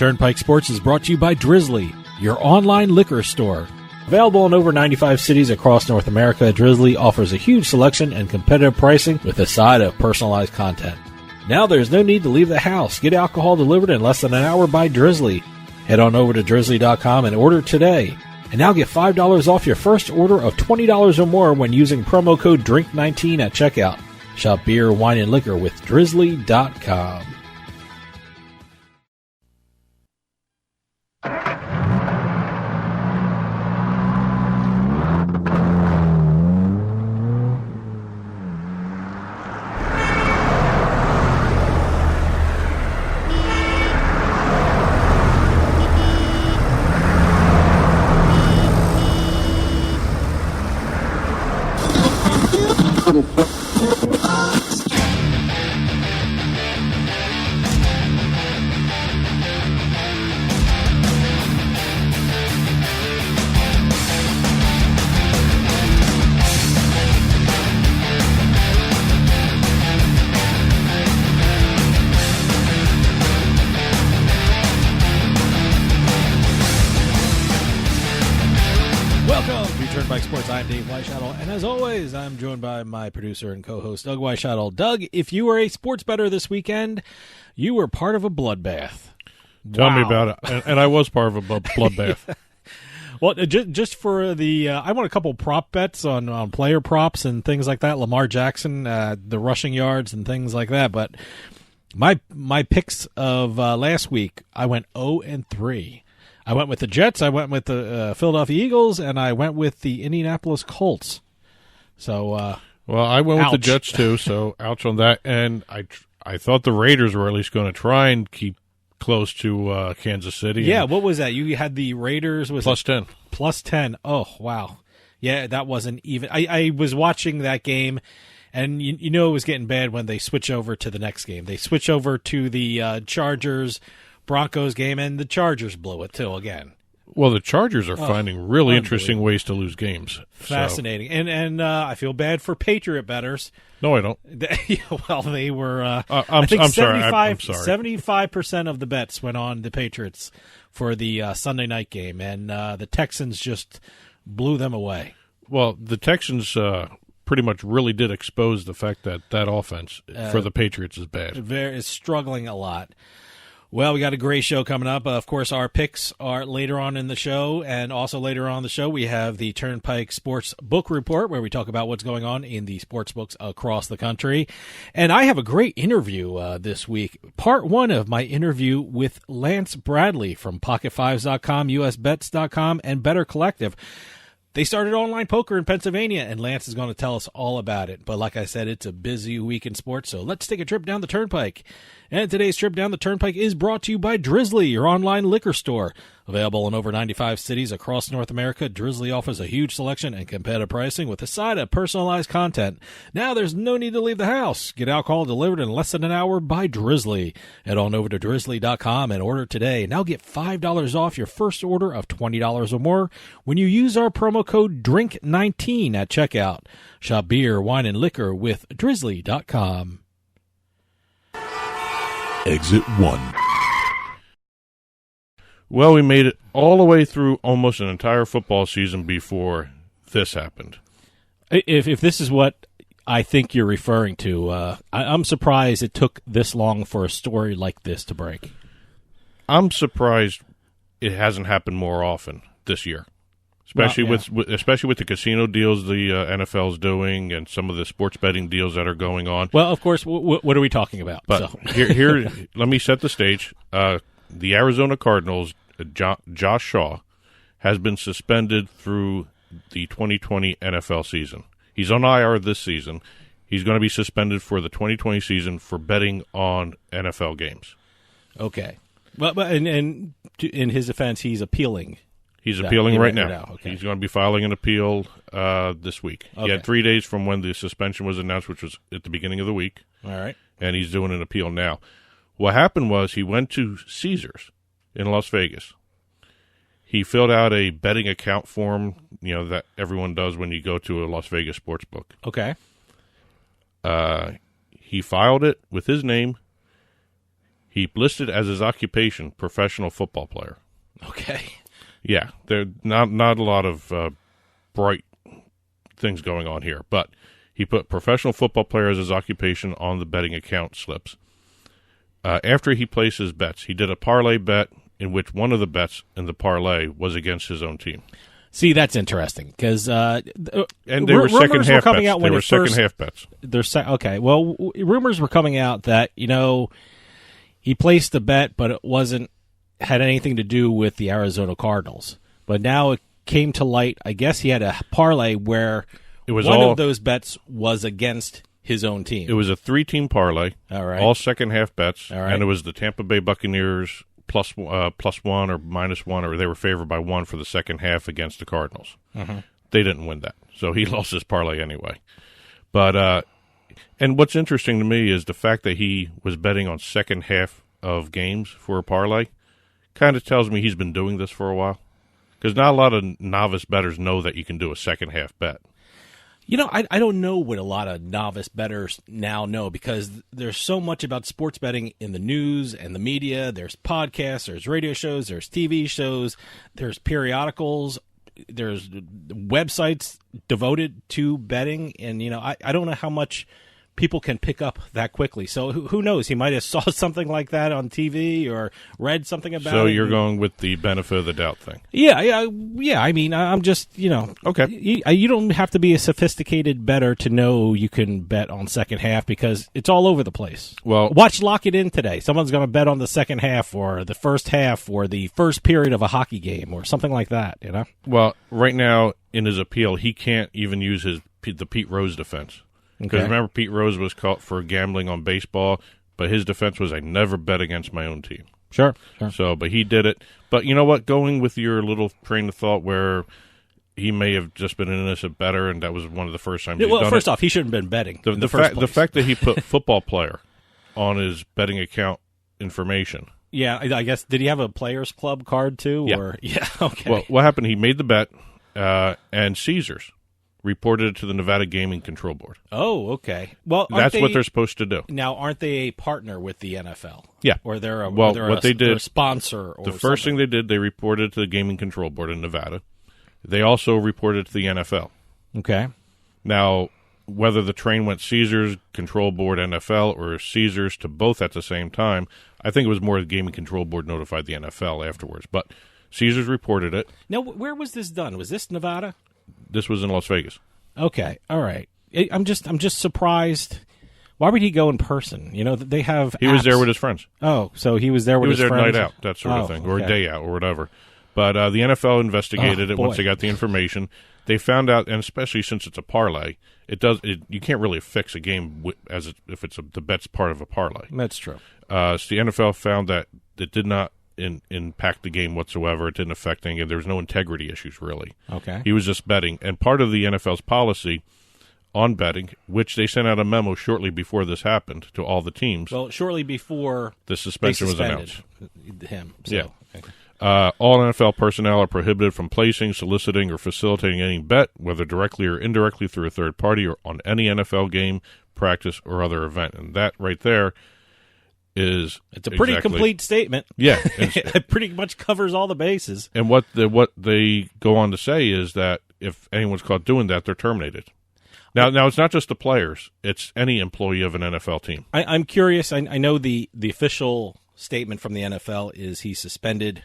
Turnpike Sports is brought to you by Drizzly, your online liquor store. Available in over 95 cities across North America, Drizzly offers a huge selection and competitive pricing with a side of personalized content. Now there's no need to leave the house. Get alcohol delivered in less than an hour by Drizzly. Head on over to drizzly.com and order today. And now get $5 off your first order of $20 or more when using promo code DRINK19 at checkout. Shop beer, wine, and liquor with drizzly.com. Turnpike Sports, I'm Dave Weishottle, and as always, I'm joined by my producer and co-host, Doug Weishottle. Doug, if you were a sports bettor this weekend, you were part of a bloodbath. Tell me about it. And I was part of a bloodbath. Well, just for the, I won a couple prop bets on player props and things like that. Lamar Jackson, the rushing yards and things like that. But my picks of last week, I went 0-3. I went with the Jets, I went with the Philadelphia Eagles, and I went with the Indianapolis Colts. So, well, I went with the Jets too, so ouch on that. And I thought the Raiders were at least going to try and keep close to Kansas City. Yeah, what was that? You had the Raiders was plus 10. Plus 10. Oh, wow. Yeah, that wasn't even. I was watching that game, and you know it was getting bad when they switch over to the next game. They switch over to the Chargers-Broncos game, and the Chargers blew it too again. Well, the Chargers are finding really interesting ways to lose games. Fascinating. So. And I feel bad for Patriot bettors. No, I don't. Well, they were I'm sorry. 75% of the bets went on the Patriots for the Sunday night game, and the Texans just blew them away. Well, the Texans pretty much really did expose the fact that offense for the Patriots is bad. Is struggling a lot. Well, we got a great show coming up. Of course, our picks are later on in the show, and also later on in the show, we have the Turnpike Sports Book Report, where we talk about what's going on in the sports books across the country. And I have a great interview this week. Part one of my interview with Lance Bradley from PocketFives.com, USBets.com, and Better Collective. They started online poker in Pennsylvania, and Lance is going to tell us all about it. But like I said, it's a busy week in sports, so let's take a trip down the Turnpike. And today's trip down the Turnpike is brought to you by Drizzly, your online liquor store. Available in over 95 cities across North America, Drizzly offers a huge selection and competitive pricing with a side of personalized content. Now there's no need to leave the house. Get alcohol delivered in less than an hour by Drizzly. Head on over to drizzly.com and order today. Now get $5 off your first order of $20 or more when you use our promo code DRINK19 at checkout. Shop beer, wine, and liquor with drizzly.com. Exit 1. Well, we made it all the way through almost an entire football season before this happened. If this is what I think you're referring to, I'm surprised it took this long for a story like this to break. I'm surprised it hasn't happened more often this year, especially with the casino deals the NFL's doing and some of the sports betting deals that are going on. Well, of course, what are we talking about? But here, let me set the stage. The Arizona Cardinals, Josh Shaw, has been suspended through the 2020 NFL season. He's on IR this season. He's going to be suspended for the 2020 season for betting on NFL games. Okay. Well, and in his defense, he's appealing. He's appealing right now. Okay. He's going to be filing an appeal this week. Okay. He had 3 days from when the suspension was announced, which was at the beginning of the week. All right. And he's doing an appeal now. What happened was he went to Caesars in Las Vegas. He filled out a betting account form, that everyone does when you go to a Las Vegas sports book. Okay. He filed it with his name. He listed as his occupation professional football player. Okay. Yeah, there not a lot of bright things going on here, but he put professional football player as his occupation on the betting account slips. After he placed his bets, he did a parlay bet in which one of the bets in the parlay was against his own team. See, that's interesting because and they were second half bets. Out they were second half bets. Okay, well, rumors were coming out that he placed the bet, but it had anything to do with the Arizona Cardinals. But now it came to light. I guess he had a parlay where one of those bets was against his own team. It was a 3-team parlay. All right, all second half bets, all right. And it was the Tampa Bay Buccaneers plus 1 or minus 1, or they were favored by 1 for the second half against the Cardinals. Mm-hmm. They didn't win that, so he lost his parlay anyway. But and what's interesting to me is the fact that he was betting on second half of games for a parlay. Kind of tells me he's been doing this for a while, because not a lot of novice bettors know that you can do a second half bet. I don't know what a lot of novice bettors now know, because there's so much about sports betting in the news and the media. There's podcasts, there's radio shows, there's TV shows, there's periodicals, there's websites devoted to betting. And, I don't know how much people can pick up that quickly. So who knows? He might have saw something like that on TV or read something about it. So you're going with the benefit of the doubt thing. Yeah. I mean, I'm just, Okay. You don't have to be a sophisticated bettor to know you can bet on second half, because it's all over the place. Well, watch Lock It In today. Someone's going to bet on the second half or the first half or the first period of a hockey game or something like that, Well, right now in his appeal, he can't even use the Pete Rose defense. Because remember, Pete Rose was caught for gambling on baseball, but his defense was, I never bet against my own team. Sure. So, but he did it. But you know what? Going with your little train of thought where he may have just been an innocent bettor, and that was one of the first times he's done it. Well, first off, he shouldn't have been betting. The fact that he put football player on his betting account information. Yeah, I guess, did he have a Players Club card too? Yeah. Or, yeah, okay. Well, what happened, he made the bet, and Caesars reported it to the Nevada Gaming Control Board. Oh, okay. Well, that's what they're supposed to do. Now, aren't they a partner with the NFL? Yeah. Or they're a sponsor? Or the first thing they did, they reported to the Gaming Control Board in Nevada. They also reported to the NFL. Okay. Now, whether the train went Caesars, Control Board, NFL, or Caesars to both at the same time, I think it was more the Gaming Control Board notified the NFL afterwards. But Caesars reported it. Now, where was this done? Was this Nevada? This was in Las Vegas. Okay, all right. I'm just surprised. Why would he go in person? They have. He was there with his friends. Oh, so he was there with his friends. He was there night out, that sort of thing, or a day out, or whatever. But the NFL investigated it once they got the information. They found out, and especially since it's a parlay, you can't really fix a game if it's the bet's part of a parlay. That's true. So the NFL found that it did not impact the game whatsoever. It didn't affect anything. There was no integrity issues, really. Okay. He was just betting. And part of the NFL's policy on betting, which they sent out a memo shortly before this happened to all the teams. Well, shortly before the suspension was announced. Him. So. Yeah. Okay. All NFL personnel are prohibited from placing, soliciting, or facilitating any bet, whether directly or indirectly through a third party, or on any NFL game, practice, or other event. And that right there it's a pretty complete statement. Yeah. It pretty much covers all the bases. And what they go on to say is that if anyone's caught doing that, they're terminated. Now it's not just the players; it's any employee of an NFL team. I'm curious. I know the official statement from the NFL is he's suspended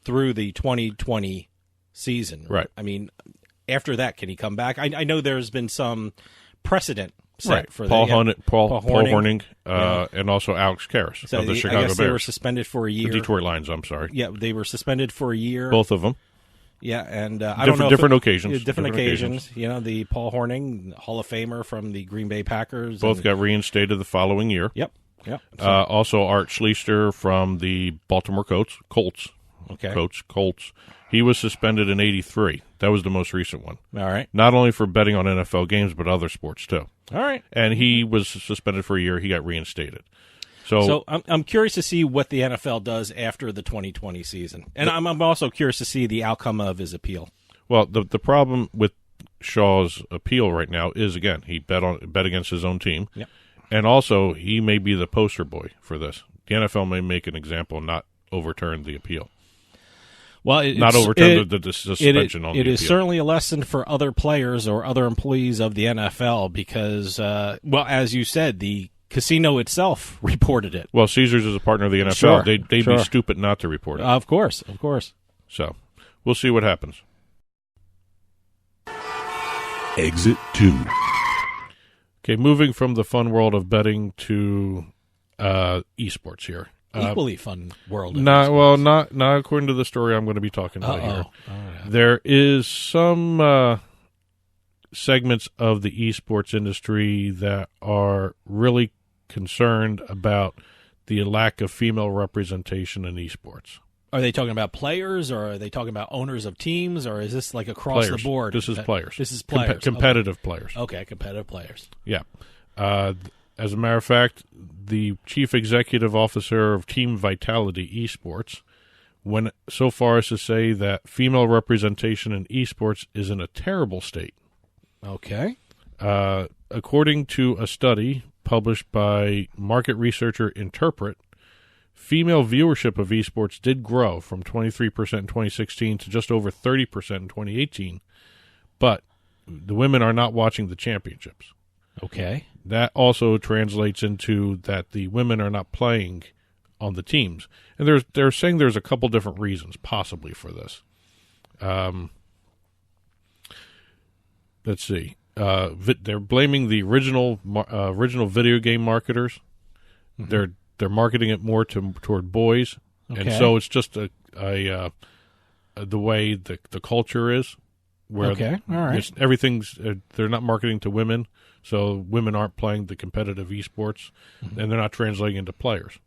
through the 2020 season. Right. I mean, after that, can he come back? I know there's been some precedent set for Paul Hornung, yeah. And also Alex Karras of the Chicago I guess Bears. They were suspended for a year. The Detroit Lions, I'm sorry. Yeah, they were suspended for a year. Both of them. Yeah, and I don't know. Different occasions. Different occasions. The Paul Hornung, Hall of Famer from the Green Bay Packers. Both got reinstated the following year. Yep. Also, Art Schlichter from the Baltimore Colts. Okay. Colts. He was suspended in '83. That was the most recent one. All right. Not only for betting on NFL games, but other sports too. All right. And he was suspended for a year. He got reinstated. So I'm curious to see what the NFL does after the 2020 season, and I'm also curious to see the outcome of his appeal. Well, the problem with Shaw's appeal right now is, again, he bet against his own team, yep. And also he may be the poster boy for this. The NFL may make an example and not overturn the appeal. Well, Not overturn the suspension on the appeal. It is certainly a lesson for other players or other employees of the NFL because, well, as you said, the casino itself reported it. Well, Caesars is a partner of the NFL. Sure, They'd be stupid not to report it. Of course. So we'll see what happens. Exit 2. Okay, moving from the fun world of betting to eSports here. Equally fun world. Not according to the story I'm going to be talking about here. Right. There is some segments of the eSports industry that are really concerned about the lack of female representation in esports. Are they talking about players, or are they talking about owners of teams, or is this like across Players. the board? This is players. This is players. Competitive players. Okay, competitive players. Yeah. As a matter of fact, the chief executive officer of Team Vitality Esports went so far as to say that female representation in esports is in a terrible state. Okay. According to a study published by market researcher Interpret, female viewership of esports did grow from 23% in 2016 to just over 30% in 2018, but the women are not watching the championships. Okay. That also translates into that the women are not playing on the teams. And they're saying there's a couple different reasons possibly for this. Let's see. They're blaming the original video game marketers. Mm-hmm. They're marketing it more toward boys, and so it's just the way the culture is. Where all right. Everything's they're not marketing to women, so women aren't playing the competitive esports, and they're not translating into players.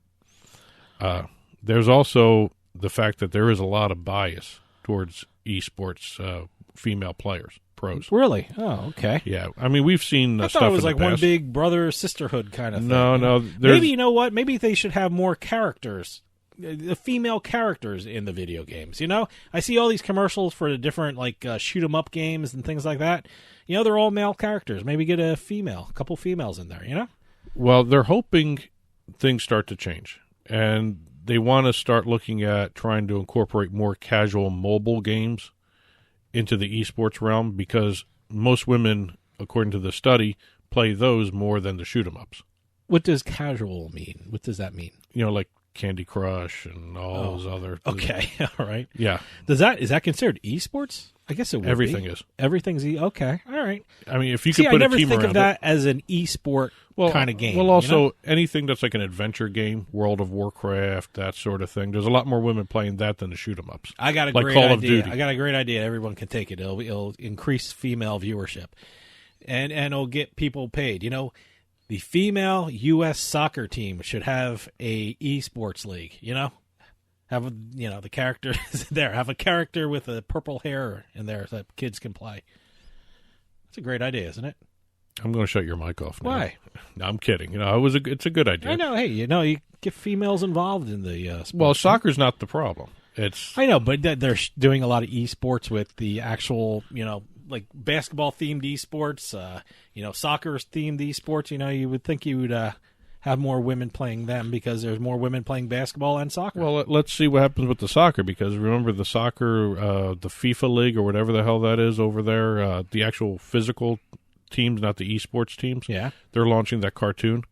There's also the fact that there is a lot of bias towards esports female players. Pros. Really? Oh, okay. Yeah. I mean, we've seen I stuff thought it was in like the past. one big brother sisterhood kind of thing. No. Maybe, you know what? Maybe they should have more characters, the female characters in the video games. You know, I see all these commercials for the different like shoot 'em up games and things like that. You know, they're all male characters. Maybe get a couple females in there. You know. Well, they're hoping things start to change, and they want to start looking at trying to incorporate more casual mobile games into the esports realm, because most women, according to the study, play those more than the shoot 'em ups. What does casual mean? What does that mean? You know, like Candy Crush and all those other. Okay, all right. Yeah. Is that considered esports? I guess it would. Everything be. is. Everything's okay. All right. I mean, if you could put I a never team think around of that as an esport kind of game. Well, also you know? anything that's like an adventure game, World of Warcraft, that sort of thing. There's a lot more women playing that than the shoot 'em ups. I got a like great Call idea. of Duty. I got a great idea. Everyone can take it. It'll increase female viewership, and it'll get people paid. You know, the female U.S. soccer team should have a esports league. You know, have the character there. Have a character with a purple hair in there so that kids can play. That's a great idea, isn't it? I'm going to shut your mic off now. Why? No, I'm kidding. You know, it's a good idea. I know. Hey, you get females involved in the sport. Well, soccer's not the problem. I know, but they're doing a lot of esports with the actual, like basketball themed esports, soccer themed esports. You know, you would think you would have more women playing them because there's more women playing basketball and soccer. Well, let's see what happens with the soccer, because remember the soccer, the FIFA league or whatever the hell that is over there, the actual physical teams, not the esports teams. Yeah. They're launching that cartoon.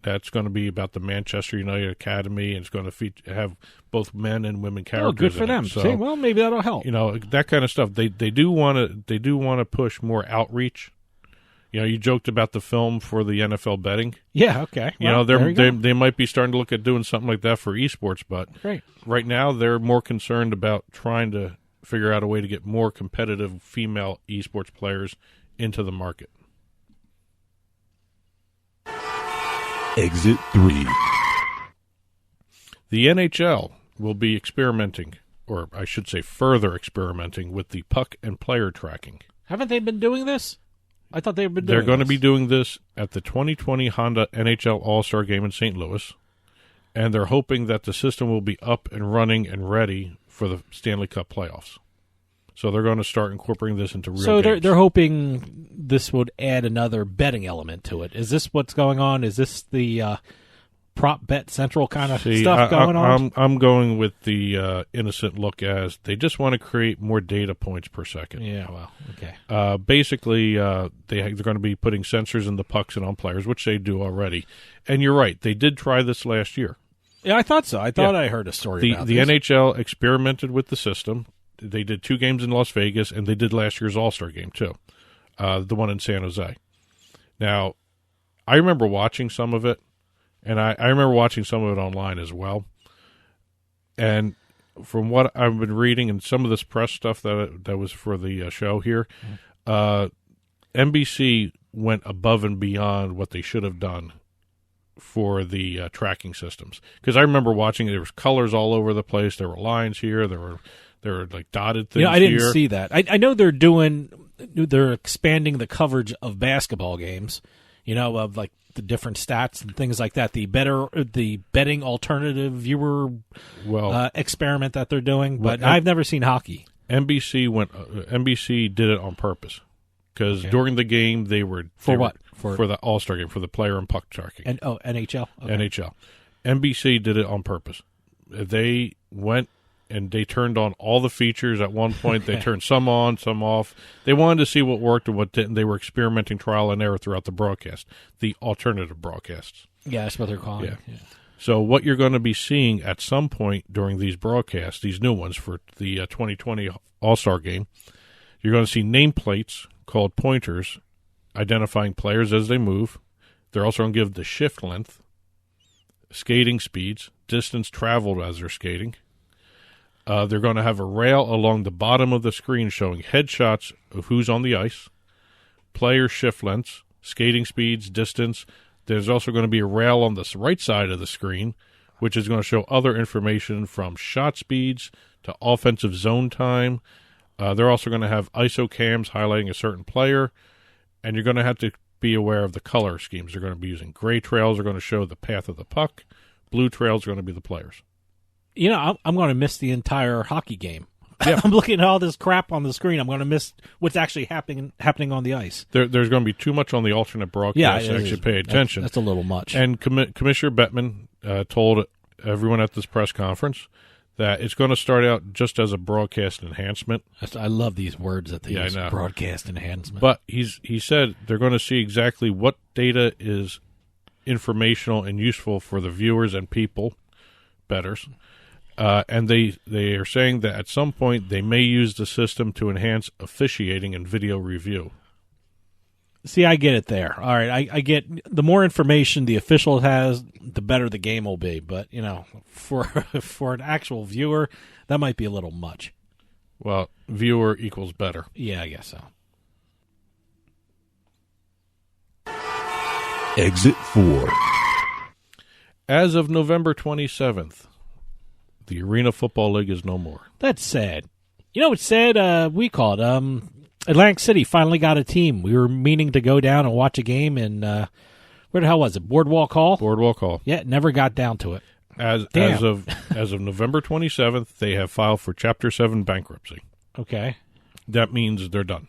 That's going to be about the Manchester United Academy, and it's going to have both men and women characters. Oh, good for them. So, see, well, maybe that'll help. You know, that kind of stuff. They do want to push more outreach. You know, you joked about the film for the NFL betting. Yeah, okay. Well, they might be starting to look at doing something like that for esports, but right now they're more concerned about trying to figure out a way to get more competitive female esports players into the market. Exit 3. The NHL will be experimenting, or I should say further experimenting, with the puck and player tracking. Haven't they been doing this? I thought they've been doing They're going to this. be doing this at the 2020 Honda NHL All-Star Game in St. Louis, and they're hoping that the system will be up and running and ready for the Stanley Cup playoffs. So they're going to start incorporating this into real games. So they're hoping this would add another betting element to it. Is this what's going on? Is this the prop bet central kind of stuff going on? I'm going with the innocent look as they just want to create more data points per second. Yeah, well, okay. Basically, they're going to be putting sensors in the pucks and on players, which they do already. And you're right, they did try this last year. Yeah, I thought so. I thought I heard a story about the this. NHL experimented with the system. They did 2 games in Las Vegas, and they did last year's All-Star game too, the one in San Jose. Now, I remember watching some of it, and I remember watching some of it online as well. And from what I've been reading and some of this press stuff that was for the show here, NBC went above and beyond what they should have done for the tracking systems. Because I remember watching it, there was colors all over the place. There were lines here. There were like dotted things. I didn't see that. I know they're expanding the coverage of basketball games. Of like the different stats and things like that. The betting alternative viewer experiment that they're doing. But I've never seen hockey. NBC did it on purpose because during the game they were for the All-Star game, for the player and puck tracking. And NHL. Okay. NHL. NBC did it on purpose. They went and they turned on all the features at one point. They turned some on, some off. They wanted to see what worked and what didn't. They were experimenting trial and error throughout the broadcast, the alternative broadcasts. Yeah, that's what they're calling it. Yeah. So what you're going to be seeing at some point during these broadcasts, these new ones for the 2020 All-Star game, you're going to see nameplates called pointers identifying players as they move. They're also going to give the shift length, skating speeds, distance traveled as they're skating. They're going to have a rail along the bottom of the screen showing headshots of who's on the ice, player shift lengths, skating speeds, distance. There's also going to be a rail on the right side of the screen, which is going to show other information from shot speeds to offensive zone time. They're also going to have ISO cams highlighting a certain player, and you're going to have to be aware of the color schemes. They're going to be using gray trails are going to show the path of the puck. Blue trails are going to be the players. I'm going to miss the entire hockey game. Yeah. I'm looking at all this crap on the screen. I'm going to miss what's actually happening on the ice. There's going to be too much on the alternate broadcast to actually pay attention. That's a little much. And Commissioner Bettman told everyone at this press conference that it's going to start out just as a broadcast enhancement. I love these words that they use, broadcast enhancement. But he said they're going to see exactly what data is informational and useful for the viewers and people, bettors. And they are saying that at some point they may use the system to enhance officiating and video review. See, I get it there. All right, I get the more information the official has, the better the game will be. But, for an actual viewer, that might be a little much. Well, viewer equals better. Yeah, I guess so. Exit 4. As of November 27th, the Arena Football League is no more. That's sad. It's sad. We called. Atlantic City finally got a team. We were meaning to go down and watch a game in, where the hell was it? Boardwalk Hall? Boardwalk Hall. Yeah, never got down to it. As of November 27th, they have filed for Chapter 7 bankruptcy. Okay. That means they're done.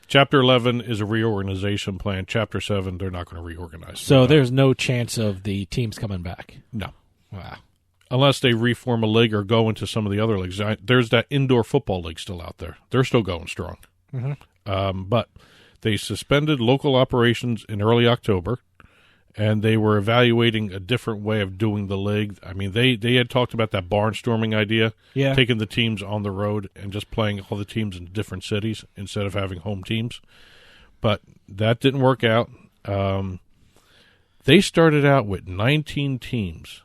Chapter 11 is a reorganization plan. Chapter 7, they're not going to reorganize. So there's no chance of the teams coming back? No. Wow. Unless they reform a league or go into some of the other leagues. There's that indoor football league still out there. They're still going strong. Mm-hmm. But they suspended local operations in early October, and they were evaluating a different way of doing the league. I mean, they had talked about that barnstorming idea, taking the teams on the road and just playing all the teams in different cities instead of having home teams. But that didn't work out. They started out with 19 teams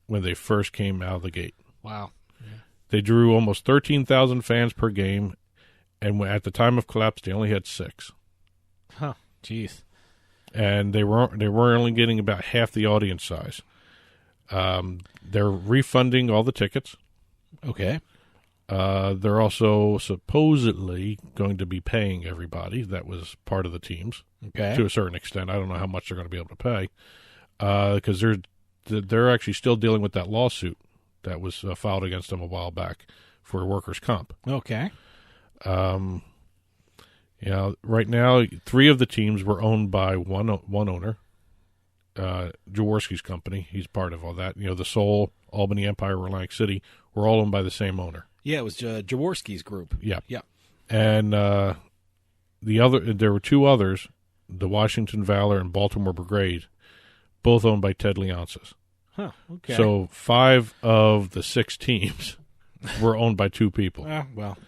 when they first came out of the gate. Wow. Yeah. They drew almost 13,000 fans per game, and at the time of collapse, they only had 6. Huh. Jeez. And they were only getting about half the audience size. They're refunding all the tickets. Okay. They're also supposedly going to be paying everybody that was part of the teams to a certain extent. I don't know how much they're going to be able to pay because they're actually still dealing with that lawsuit that was filed against them a while back for workers' comp. Okay. Right now, 3 of the teams were owned by one owner, Jaworski's company. He's part of all that. The Seoul, Albany Empire, Atlantic City were all owned by the same owner. Yeah, it was Jaworski's group. Yeah. Yeah. And there were two others, the Washington Valor and Baltimore Brigade, both owned by Ted Leonsis. Huh, okay. So 5 of the 6 teams were owned by 2 people. Well.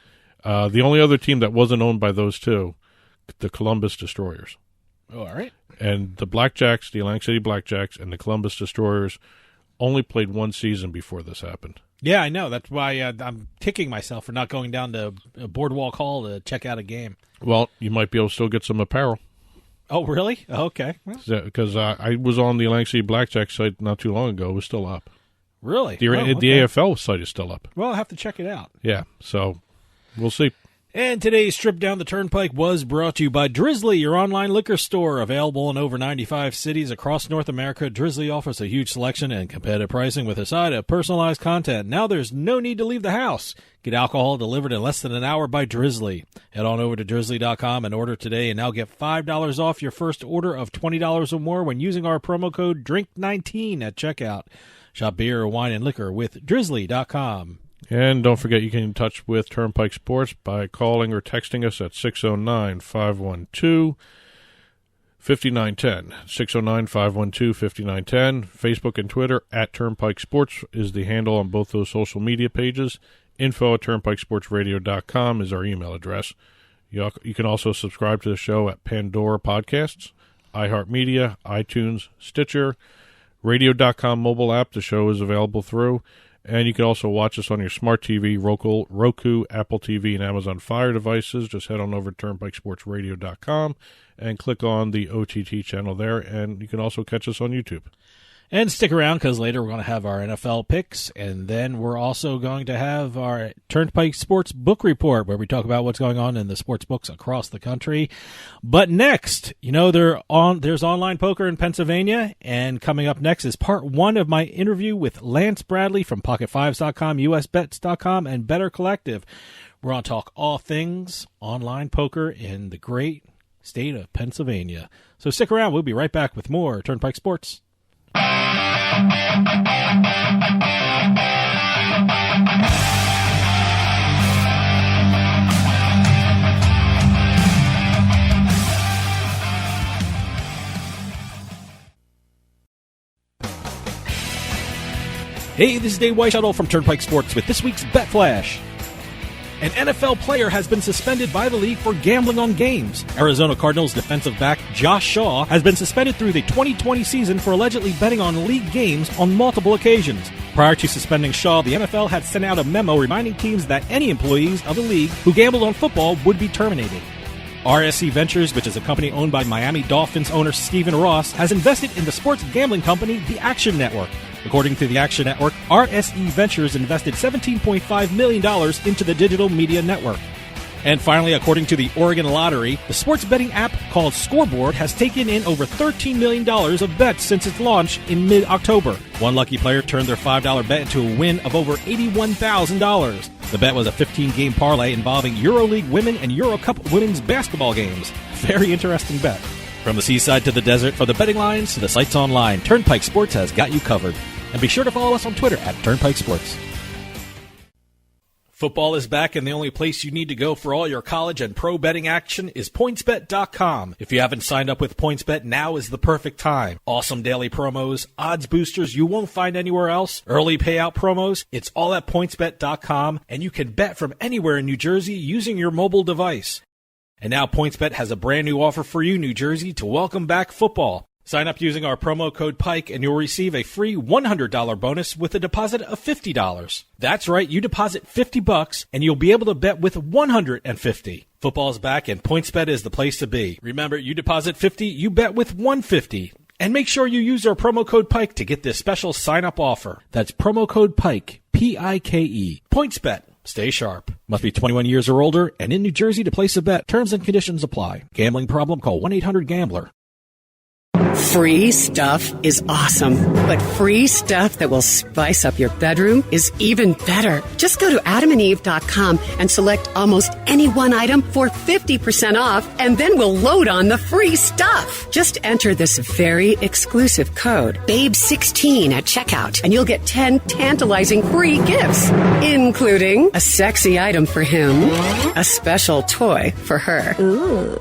The only other team that wasn't owned by those 2, the Columbus Destroyers. Oh, all right. And the Blackjacks, the Atlantic City Blackjacks, and the Columbus Destroyers only played 1 season before this happened. Yeah, I know. That's why I'm kicking myself for not going down to Boardwalk Hall to check out a game. Well, you might be able to still get some apparel. Oh, really? Okay. Because I was on the Atlantic City Blackjack site not too long ago. It was still up. Really? The AFL site is still up. Well, I'll have to check it out. Yeah, so we'll see. And today's Strip Down the Turnpike was brought to you by Drizzly, your online liquor store. Available in over 95 cities across North America, Drizzly offers a huge selection and competitive pricing with a side of personalized content. Now there's no need to leave the house. Get alcohol delivered in less than an hour by Drizzly. Head on over to drizzly.com and order today and now get $5 off your first order of $20 or more when using our promo code DRINK19 at checkout. Shop beer, wine, and liquor with drizzly.com. And don't forget, you can get in touch with Turnpike Sports by calling or texting us at 609-512-5910. 609-512-5910. Facebook and Twitter at Turnpike Sports is the handle on both those social media pages. Info at turnpikesportsradio.com is our email address. You can also subscribe to the show at Pandora Podcasts, iHeartMedia, iTunes, Stitcher, radio.com mobile app the show is available through. And you can also watch us on your smart TV, Roku, Apple TV, and Amazon Fire devices. Just head on over to turnpikesportsradio.com and click on the OTT channel there. And you can also catch us on YouTube. And stick around because later we're going to have our NFL picks, and then we're also going to have our Turnpike Sports Book Report where we talk about what's going on in the sports books across the country. But next, there's online poker in Pennsylvania, and coming up next is part 1 of my interview with Lance Bradley from PocketFives.com, USBets.com, and Better Collective. We're going to talk all things online poker in the great state of Pennsylvania. So stick around. We'll be right back with more Turnpike Sports. Hey, this is Dave Weishuttle from Turnpike Sports with this week's Bet Flash. An NFL player has been suspended by the league for gambling on games. Arizona Cardinals defensive back Josh Shaw has been suspended through the 2020 season for allegedly betting on league games on multiple occasions. Prior to suspending Shaw, the NFL had sent out a memo reminding teams that any employees of the league who gambled on football would be terminated. RSC Ventures, which is a company owned by Miami Dolphins owner Stephen Ross, has invested in the sports gambling company The Action Network. According to the Action Network, RSE Ventures invested $17.5 million into the digital media network. And finally, according to the Oregon Lottery, the sports betting app called Scoreboard has taken in over $13 million of bets since its launch in mid-October. One lucky player turned their $5 bet into a win of over $81,000. The bet was a 15-game parlay involving EuroLeague women and Euro Cup women's basketball games. Very interesting bet. From the seaside to the desert, from the betting lines to the sites online, Turnpike Sports has got you covered. And be sure to follow us on Twitter at Turnpike Sports. Football is back, and the only place you need to go for all your college and pro betting action is PointsBet.com. If you haven't signed up with PointsBet, now is the perfect time. Awesome daily promos, odds boosters you won't find anywhere else, early payout promos, it's all at PointsBet.com, and you can bet from anywhere in New Jersey using your mobile device. And now PointsBet has a brand new offer for you, New Jersey, to welcome back football. Sign up using our promo code PIKE and you'll receive a free $100 bonus with a deposit of $50. That's right, you deposit $50 and you'll be able to bet with $150. Football's back and PointsBet is the place to be. Remember, you deposit $50, you bet with $150. And make sure you use our promo code PIKE to get this special sign-up offer. That's promo code PIKE, P-I-K-E. PointsBet. Stay sharp. Must be 21 years or older and in New Jersey to place a bet. Terms and conditions apply. Gambling problem? Call 1-800-GAMBLER. Free stuff is awesome, but free stuff that will spice up your bedroom is even better. Just go to adamandeve.com and select almost any one item for 50% off, and then we'll load on the free stuff. Just enter this very exclusive code, BABE16 at checkout, and you'll get 10 tantalizing free gifts, including a sexy item for him, a special toy for her,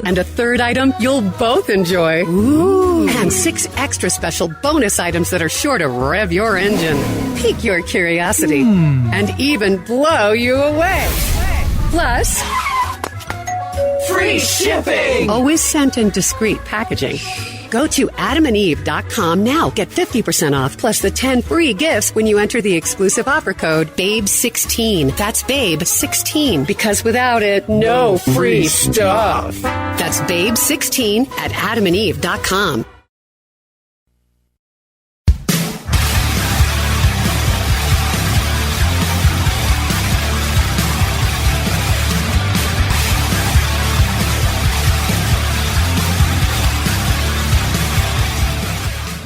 and a third item you'll both enjoy. And 6 extra special bonus items that are sure to rev your engine, pique your curiosity, and even blow you away. Plus, free shipping! Always sent in discreet packaging. Go to adamandeve.com now. Get 50% off plus the 10 free gifts when you enter the exclusive offer code BABE16. That's BABE16, because without it, no free stuff. That's BABE16 at adamandeve.com.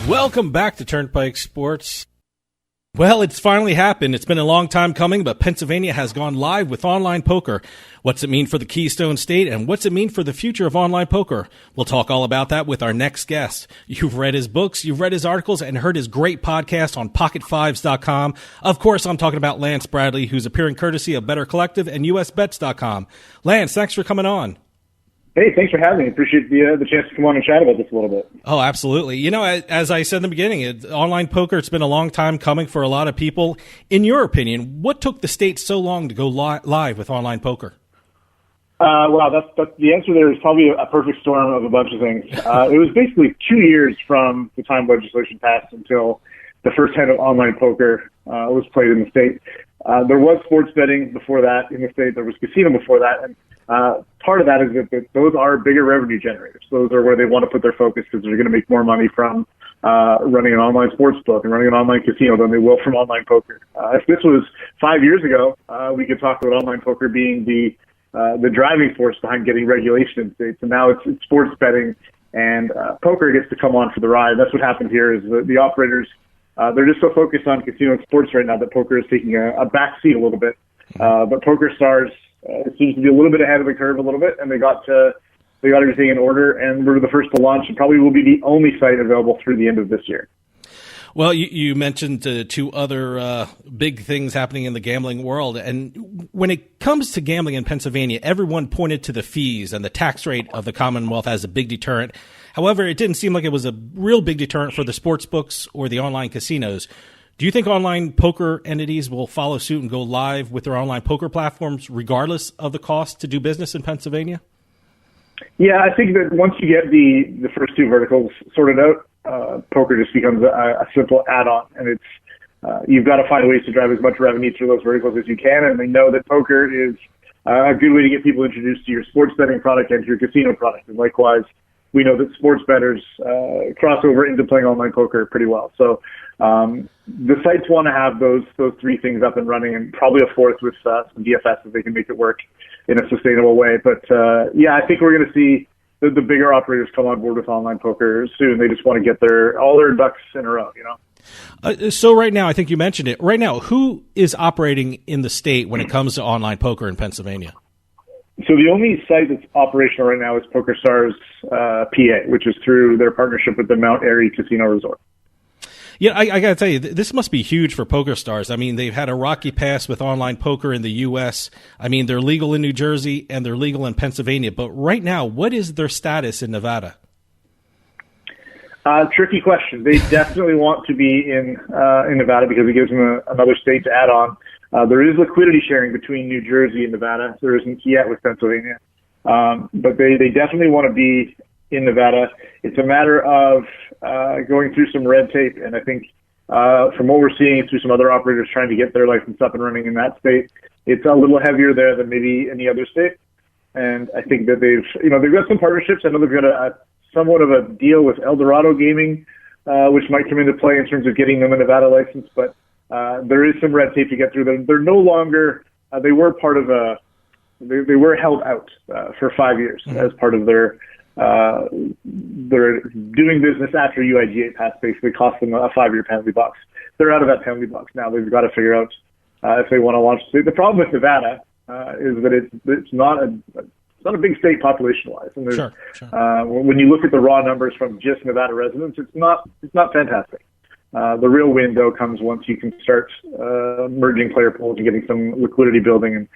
Welcome back to Turnpike Sports. Well, it's finally happened. It's been a long time coming, but Pennsylvania has gone live with online poker. What's it mean for the Keystone State, and what's it mean for the future of online poker? We'll talk all about that with our next guest. You've read his books, you've read his articles, and heard his great podcast on pocket5s.com. Of course, I'm talking about Lance Bradley, who's appearing courtesy of Better Collective and USBets.com. Lance, thanks for coming on. Hey, thanks for having me. Appreciate the chance to come on and chat about this a little bit. Oh, absolutely. You know, as I said in the beginning, online poker, it's been a long time coming for a lot of people. In your opinion, what took the state so long to go live with online poker? Well, that's the answer there is probably a perfect storm of a bunch of things. It was basically 2 years from the time legislation passed until the first hand of online poker was played in the state. There was sports betting before that in the state. There was casino before that. And part of that is that those are bigger revenue generators. Those are where they want to put their focus because they're going to make more money from running an online sports book and running an online casino than they will from online poker. If this was 5 years ago, we could talk about online poker being the driving force behind getting regulation in states. And now it's sports betting, and poker gets to come on for the ride. That's what happened here is the operators, they're just so focused on casino and sports right now that poker is taking a back seat a little bit. But Poker Stars seems to be a little bit ahead of the curve a little bit, and they got everything in order, and we're the first to launch, and probably will be the only site available through the end of this year. Well, you mentioned two other big things happening in the gambling world. And when it comes to gambling in Pennsylvania, everyone pointed to the fees and the tax rate of the Commonwealth as a big deterrent. However, it didn't seem like it was a real big deterrent for the sports books or the online casinos. Do you think online poker entities will follow suit and go live with their online poker platforms regardless of the cost to do business in Pennsylvania? Yeah, I think that once you get the first two verticals sorted out, poker just becomes a simple add-on, and it's you've got to find ways to drive as much revenue through those verticals as you can, and they know that poker is a good way to get people introduced to your sports betting product and to your casino product, and likewise, we know that sports bettors cross over into playing online poker pretty well. So the sites want to have those three things up and running, and probably a fourth with some DFS if they can make it work in a sustainable way. But yeah, I think we're going to see the bigger operators come on board with online poker soon. They just want to get all their ducks in a row, you know. So right now, I think you mentioned it. Right now, who is operating in the state when it comes to online poker in Pennsylvania? So the only site that's operational right now is PokerStars PA, which is through their partnership with the Mount Airy Casino Resort. Yeah, I got to tell you, this must be huge for PokerStars. I mean, they've had a rocky past with online poker in the U.S. I mean, they're legal in New Jersey and they're legal in Pennsylvania. But right now, what is their status in Nevada? Tricky question. They definitely want to be in Nevada because it gives them another state to add on. There is liquidity sharing between New Jersey and Nevada. There isn't yet with Pennsylvania. But they definitely want to be in Nevada. It's a matter of going through some red tape, and I think from what we're seeing through some other operators trying to get their license up and running in that state, it's a little heavier there than maybe any other state. And I think that they've got some partnerships. I know they've got a somewhat of a deal with Eldorado Gaming, which might come into play in terms of getting them a Nevada license, but there is some red tape to get through. They're no longer, they were part of they were held out for 5 years as part of their they're doing business after UIGA pass basically cost them a 5-year penalty box. They're out of that penalty box now. They've got to figure out if they want to launch. The problem with Nevada is that it's not a big state population-wise, and there's, Sure. when you look at the raw numbers from just Nevada residents, it's not fantastic. The real win, though, comes once you can start merging player pools and getting some liquidity building and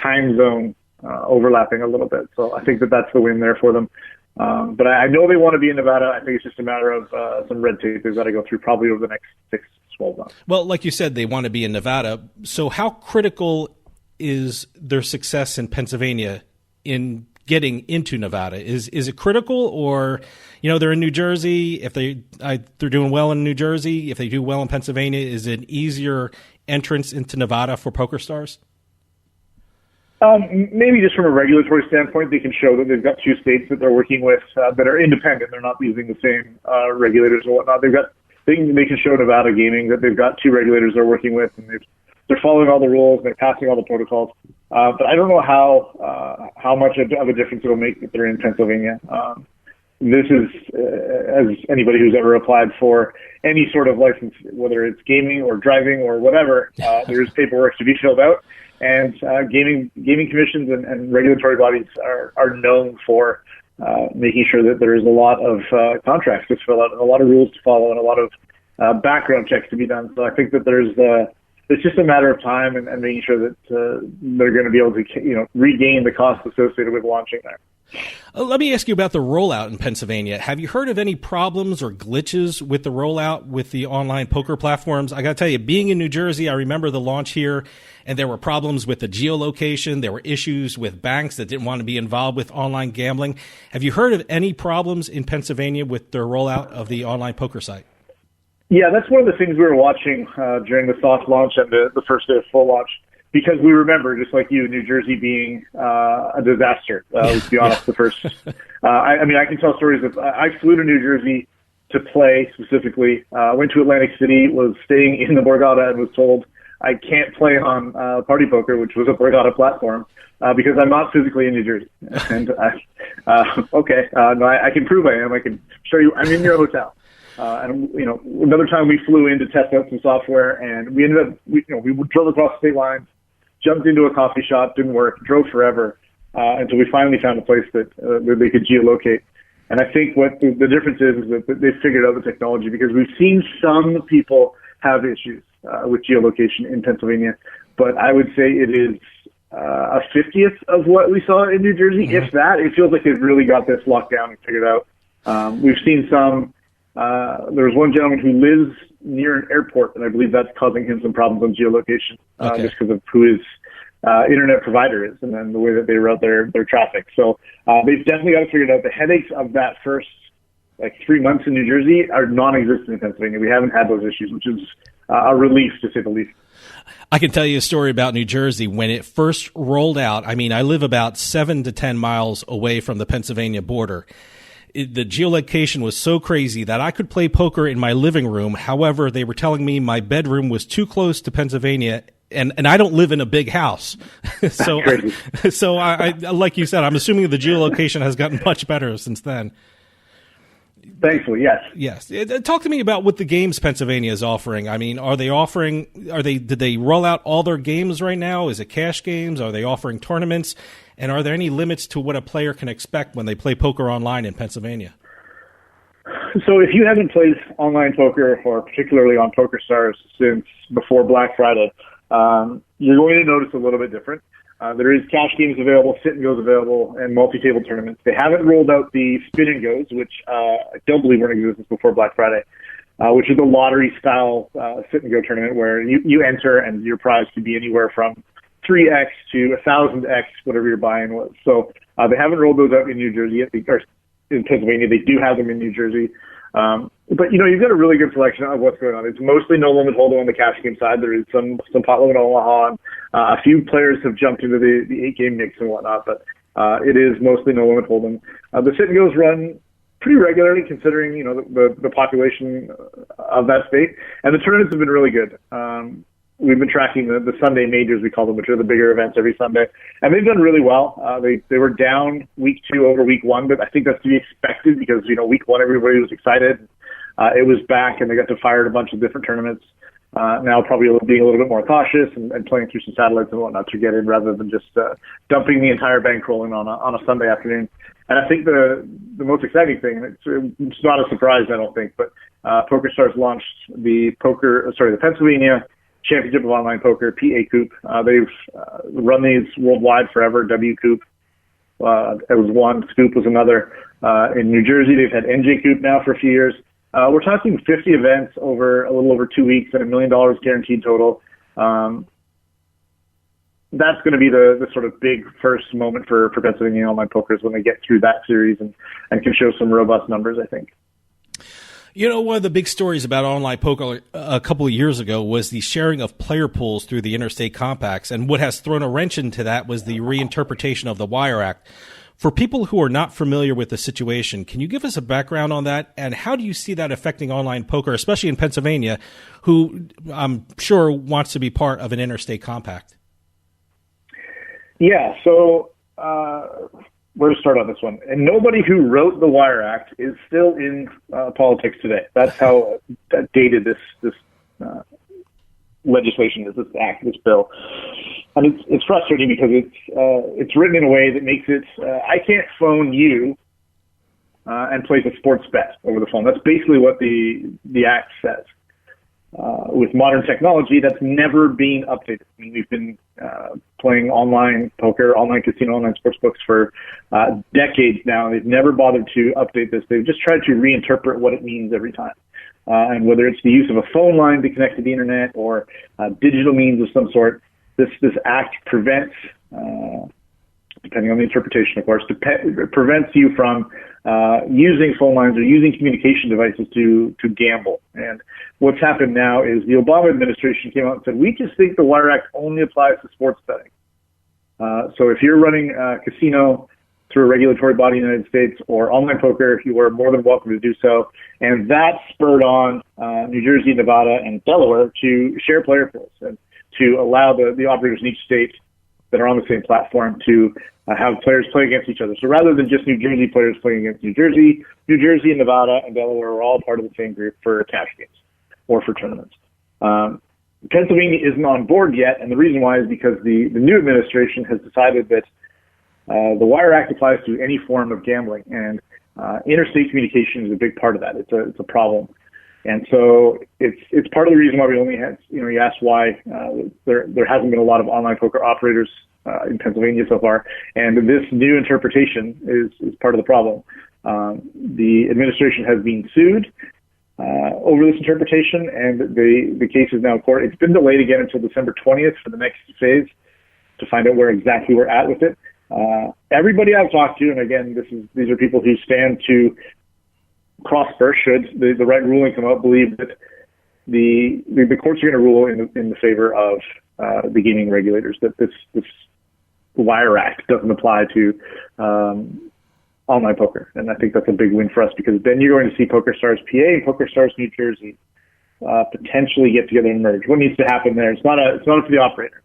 time zone overlapping a little bit. So I think that's the win there for them. But I know they want to be in Nevada. I think it's just a matter of some red tape they've got to go through probably over the next 6 to 12 months. Well, like you said, they want to be in Nevada. So how critical is their success in Pennsylvania in getting into Nevada? Is it critical, or they're in New Jersey? If they're doing well in New Jersey, if they do well in Pennsylvania, is it an easier entrance into Nevada for PokerStars? Maybe just from a regulatory standpoint, they can show that they've got 2 states that they're working with that are independent. They're not using the same regulators and whatnot. They can show Nevada Gaming that they've got 2 regulators they're working with, and they're following all the rules, and they're passing all the protocols. But I don't know how much of a difference it'll make if they're in Pennsylvania. This is, as anybody who's ever applied for any sort of license, whether it's gaming or driving or whatever, there's paperwork to be filled out. And gaming commissions and regulatory bodies are known for making sure that there is a lot of contracts to fill out, and a lot of rules to follow, and a lot of background checks to be done. So I think that it's just a matter of time and making sure that they're going to be able to regain the costs associated with launching there. Let me ask you about the rollout in Pennsylvania. Have you heard of any problems or glitches with the rollout with the online poker platforms? I got to tell you, being in New Jersey, I remember the launch here, and there were problems with the geolocation. There were issues with banks that didn't want to be involved with online gambling. Have you heard of any problems in Pennsylvania with their rollout of the online poker site? Yeah, that's one of the things we were watching during the soft launch and the first day of full launch, because we remember, just like you, New Jersey being a disaster. Let's be honest, the first. I can tell stories of I flew to New Jersey to play specifically. Went to Atlantic City, was staying in the Borgata, and was told I can't play on Party Poker, which was a Borgata platform, because I'm not physically in New Jersey. And no, I can prove I am. I can show you. I'm in your hotel. And another time we flew in to test out some software, and we ended up, we drove across state lines, jumped into a coffee shop, didn't work, drove forever, until we finally found a place that they could geolocate. And I think what the difference is that they figured out the technology, because we've seen some people have issues with geolocation in Pennsylvania, but I would say it is a 50th of what we saw in New Jersey. Mm-hmm. If that, it feels like they've really got this locked down and figured out. We've seen some. There was one gentleman who lives near an airport, and I believe that's causing him some problems on geolocation, just because of who his internet provider is, and then the way that they route their traffic. So they've definitely got to figure it out. The headaches of that first 3 months in New Jersey are non-existent in Pennsylvania. We haven't had those issues, which is a relief, to say the least. I can tell you a story about New Jersey. When it first rolled out, I live about 7 to 10 miles away from the Pennsylvania border. The geolocation was so crazy that I could play poker in my living room. However, they were telling me my bedroom was too close to Pennsylvania, and I don't live in a big house. So I like you said, I'm assuming the geolocation has gotten much better since then. Thankfully, yes. Yes. Talk to me about what the games Pennsylvania is offering. Did they roll out all their games right now? Is it cash games? Are they offering tournaments? And are there any limits to what a player can expect when they play poker online in Pennsylvania? So if you haven't played online poker, or particularly on PokerStars, since before Black Friday, you're going to notice a little bit different. There is cash games available, sit and goes available, and multi-table tournaments. They haven't rolled out the spin and goes, which I don't believe were in existence before Black Friday, which is a lottery-style sit and go tournament where you enter and your prize can be anywhere from 3x to 1,000x, whatever your buy-in was. So they haven't rolled those out in New Jersey yet, or in Pennsylvania. They do have them in New Jersey. But you've got a really good selection of what's going on. It's mostly no limit hold'em on the cash game side. There is some pot limit on Omaha. And, a few players have jumped into the 8-game mix and whatnot, but it is mostly no limit hold'em. The sit and goes run pretty regularly, considering the population of that state, and the tournaments have been really good. we've been tracking the Sunday majors, we call them, which are the bigger events every Sunday, and they've done really well. They were down week 2 over week 1, but I think that's to be expected because week 1 everybody was excited. It was back, and they got to fire at a bunch of different tournaments. Now probably being a little bit more cautious and playing through some satellites and whatnot to get in rather than just dumping the entire bankroll in on a Sunday afternoon. And I think the most exciting thing, it's not a surprise, I don't think, but PokerStars launched the Pennsylvania Championship of Online Poker, PA Coupe. They've run these worldwide forever. W Coupe it was one, Scoop was another. In New Jersey, they've had NJ Coupe now for a few years. We're talking 50 events over a little over 2 weeks and $1 million guaranteed total. That's going to be the sort of big first moment for Pennsylvania Online Poker is when they get through that series and can show some robust numbers, I think. One of the big stories about online poker a couple of years ago was the sharing of player pools through the interstate compacts, and what has thrown a wrench into that was the reinterpretation of the Wire Act. For people who are not familiar with the situation, can you give us a background on that, and how do you see that affecting online poker, especially in Pennsylvania, who I'm sure wants to be part of an interstate compact? Yeah, so where to start on this one? And nobody who wrote the Wire Act is still in politics today. That's how dated this legislation is, this act, this bill. And it's frustrating because it's written in a way that makes it, I can't phone you and place a sports bet over the phone. That's basically what the act says. With modern technology, that's never been updated. I mean, we've been playing online poker, online casino, online sports books for decades now. They've never bothered to update this. They've just tried to reinterpret what it means every time. And whether it's the use of a phone line to connect to the internet or digital means of some sort, this act prevents, depending on the interpretation, of course, prevents you from using phone lines or using communication devices to gamble. And what's happened now is the Obama administration came out and said, we just think the Wire Act only applies to sports betting. So if you're running a casino through a regulatory body in the United States or online poker, you are more than welcome to do so. And that spurred on New Jersey, Nevada, and Delaware to share player pools and to allow the operators in each state that are on the same platform to have players play against each other. So rather than just New Jersey players playing against New Jersey and Nevada and Delaware are all part of the same group for cash games or for tournaments. Pennsylvania isn't on board yet, and the reason why is because the new administration has decided that the Wire Act applies to any form of gambling, and interstate communication is a big part of that. It's a problem. And so it's part of the reason why we only had, you asked why there hasn't been a lot of online poker operators in Pennsylvania so far. And this new interpretation is part of the problem. The administration has been sued over this interpretation, and the case is now in court. It's been delayed again until December 20th for the next phase to find out where exactly we're at with it. Everybody I've talked to, and again, these are people who stand to prosper should the right ruling come out, believe that the courts are going to rule in the favor of the gaming regulators, that this Wire Act doesn't apply to online poker. And I think that's a big win for us, because then you're going to see PokerStars PA and PokerStars New Jersey potentially get together and merge. What needs to happen there? It's not up to the operator.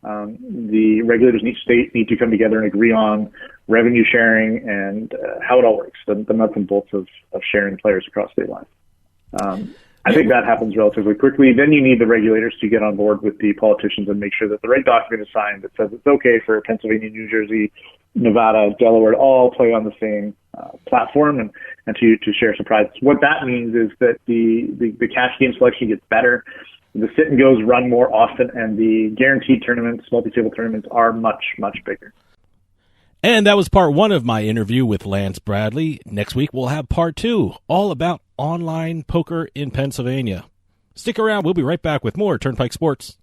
The regulators in each state need to come together and agree on revenue sharing and how it all works, the nuts and bolts of sharing players across state lines. I think that happens relatively quickly. Then you need the regulators to get on board with the politicians and make sure that the right document is signed that says it's okay for Pennsylvania, New Jersey, Nevada, Delaware to all play on the same platform and to share some prizes. What that means is that the cash game selection gets better. The sit and goes run more often, and the guaranteed tournaments, multi-table tournaments, are much, much bigger. And that was part one of my interview with Lance Bradley. Next week, we'll have part two, all about online poker in Pennsylvania. Stick around. We'll be right back with more Turnpike Sports.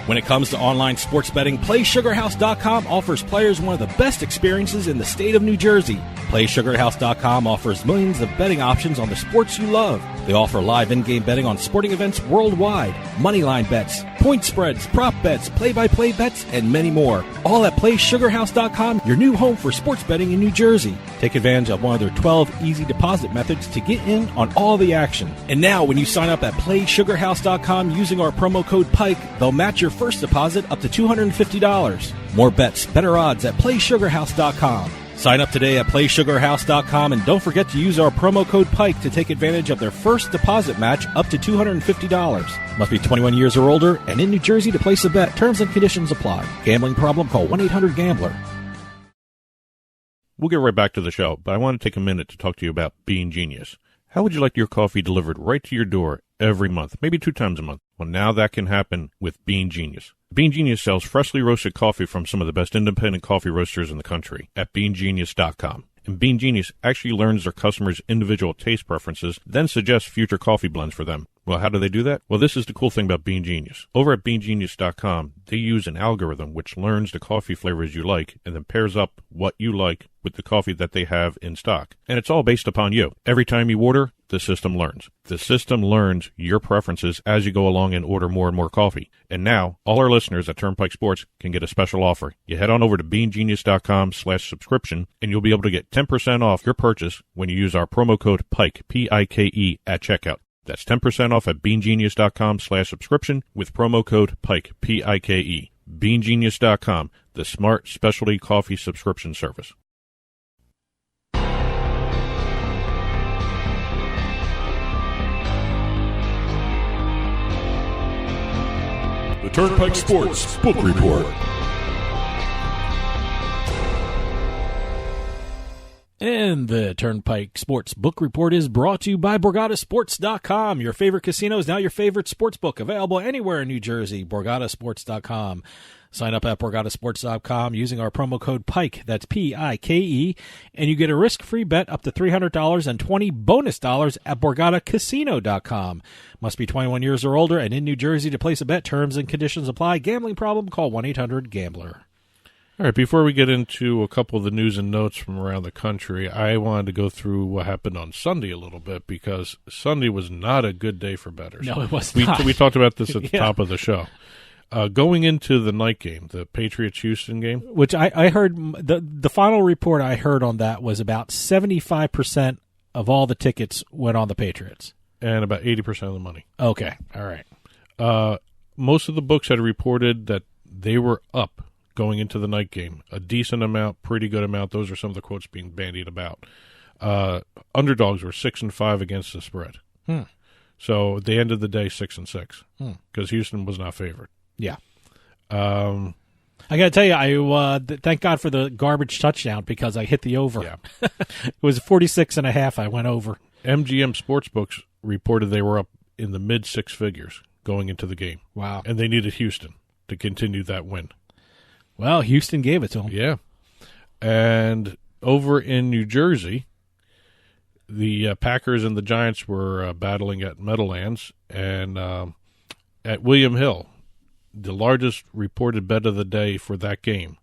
When it comes to online sports betting, PlaySugarHouse.com offers players one of the best experiences in the state of New Jersey. PlaySugarHouse.com offers millions of betting options on the sports you love. They offer live in-game betting on sporting events worldwide, moneyline bets, point spreads, prop bets, play-by-play bets, and many more. All at PlaySugarHouse.com, your new home for sports betting in New Jersey. Take advantage of one of their 12 easy deposit methods to get in on all the action. And now, when you sign up at PlaySugarHouse.com using our promo code PIKE, they'll match your first deposit up to $250. More bets, better odds at PlaySugarHouse.com. Sign up today at PlaySugarHouse.com and don't forget to use our promo code PIKE to take advantage of their first deposit match up to $250. Must be 21 years or older and in New Jersey to place a bet. Terms and conditions apply. Gambling problem? Call 1-800-GAMBLER. We'll get right back to the show, but I want to take a minute to talk to you about Bean Genius. How would you like your coffee delivered right to your door every month, maybe 2 times a month? Well, now that can happen with Bean Genius. Bean Genius sells freshly roasted coffee from some of the best independent coffee roasters in the country at BeanGenius.com. And Bean Genius actually learns their customers' individual taste preferences, then suggests future coffee blends for them. Well, how do they do that? Well, this is the cool thing about Bean Genius. Over at BeanGenius.com, they use an algorithm which learns the coffee flavors you like and then pairs up what you like with the coffee that they have in stock. And it's all based upon you. Every time you order, the system learns. The system learns your preferences as you go along and order more and more coffee. And now, all our listeners at Turnpike Sports can get a special offer. You head on over to BeanGenius.com/subscription, and you'll be able to get 10% off your purchase when you use our promo code PIKE, P-I-K-E, at checkout. That's 10% off at BeanGenius.com/subscription with promo code PIKE, P-I-K-E. BeanGenius.com, the smart specialty coffee subscription service. The Turnpike Sports Book Report. And the Turnpike Sports Book Report is brought to you by BorgataSports.com. Your favorite casino is now your favorite sports book. Available anywhere in New Jersey. BorgataSports.com. Sign up at BorgataSports.com using our promo code PIKE. That's P-I-K-E. And you get a risk-free bet up to $300 and 20 bonus dollars at BorgataCasino.com. Must be 21 years or older and in New Jersey to place a bet. Terms and conditions apply. Gambling problem? Call 1-800-GAMBLER. All right, before we get into a couple of the news and notes from around the country, I wanted to go through what happened on Sunday a little bit because Sunday was not a good day for bettors. No, it was not. We talked about this at the Yeah. top of the show. Going into the night game, the Patriots-Houston game. Which I heard, the final report I heard on that was about 75% of all the tickets went on the Patriots. And about 80% of the money. Okay, all right. Most of the books had reported that they were up going into the night game. A decent amount, pretty good amount. Those are some of the quotes being bandied about. Underdogs were 6-5 against the spread. So they ended the day 6-6 because Houston was not favored. Yeah. I got to tell you, thank God for the garbage touchdown because I hit the over. Yeah. It was 46.5. I went over. MGM Sportsbooks reported they were up in the mid 6 figures going into the game. Wow. And they needed Houston to continue that win. Well, Houston gave it to them. Yeah. And over in New Jersey, the Packers and the Giants were battling at Meadowlands. And at William Hill, the largest reported bet of the day for that game,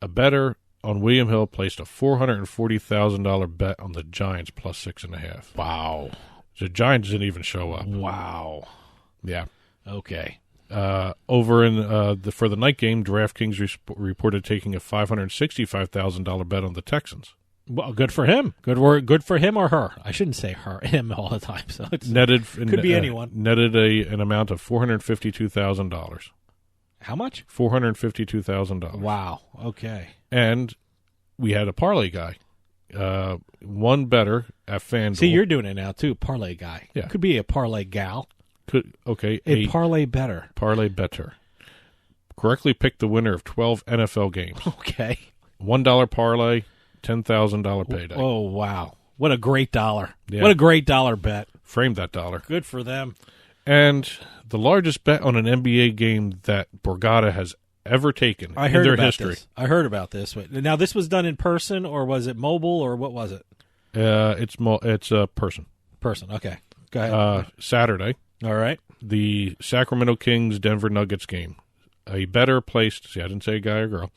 a bettor on William Hill placed a $440,000 bet on the Giants plus 6.5. Wow. The Giants didn't even show up. Wow. Yeah. Okay. Over in for the night game, DraftKings reported taking a $565,000 bet on the Texans. Well, good for him. Good for him or her. I shouldn't say her, him all the time. So it's could be anyone. Netted an amount of $452,000. How much? $452,000. Wow. Okay. And we had a parlay guy. One bettor at FanDuel. See, you're doing it now too. Parlay guy. Yeah. Could be a parlay gal. A parlay better. Parlay bettor. Correctly picked the winner of 12 NFL games. Okay. $1 parlay, $10,000 payday. Oh, wow. What a great dollar. Yeah. What a great dollar bet. Framed that dollar. Good for them. And the largest bet on an NBA game that Borgata has ever taken in their history. I heard about this. Now, this was done in person, or was it mobile, or what was it? It's a person. Person, okay. Go ahead. Saturday. All right. The Sacramento Kings Denver Nuggets game. a bettor placed, see, I didn't say a guy or girl,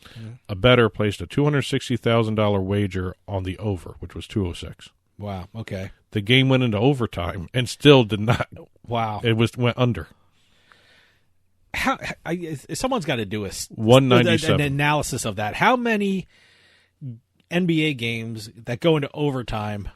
a bettor placed a $260,000 wager on the over, which was 206. Wow. Okay. The game went into overtime and still did not. Wow. It went under. Someone's got to do an 197 analysis of that. How many NBA games that go into overtime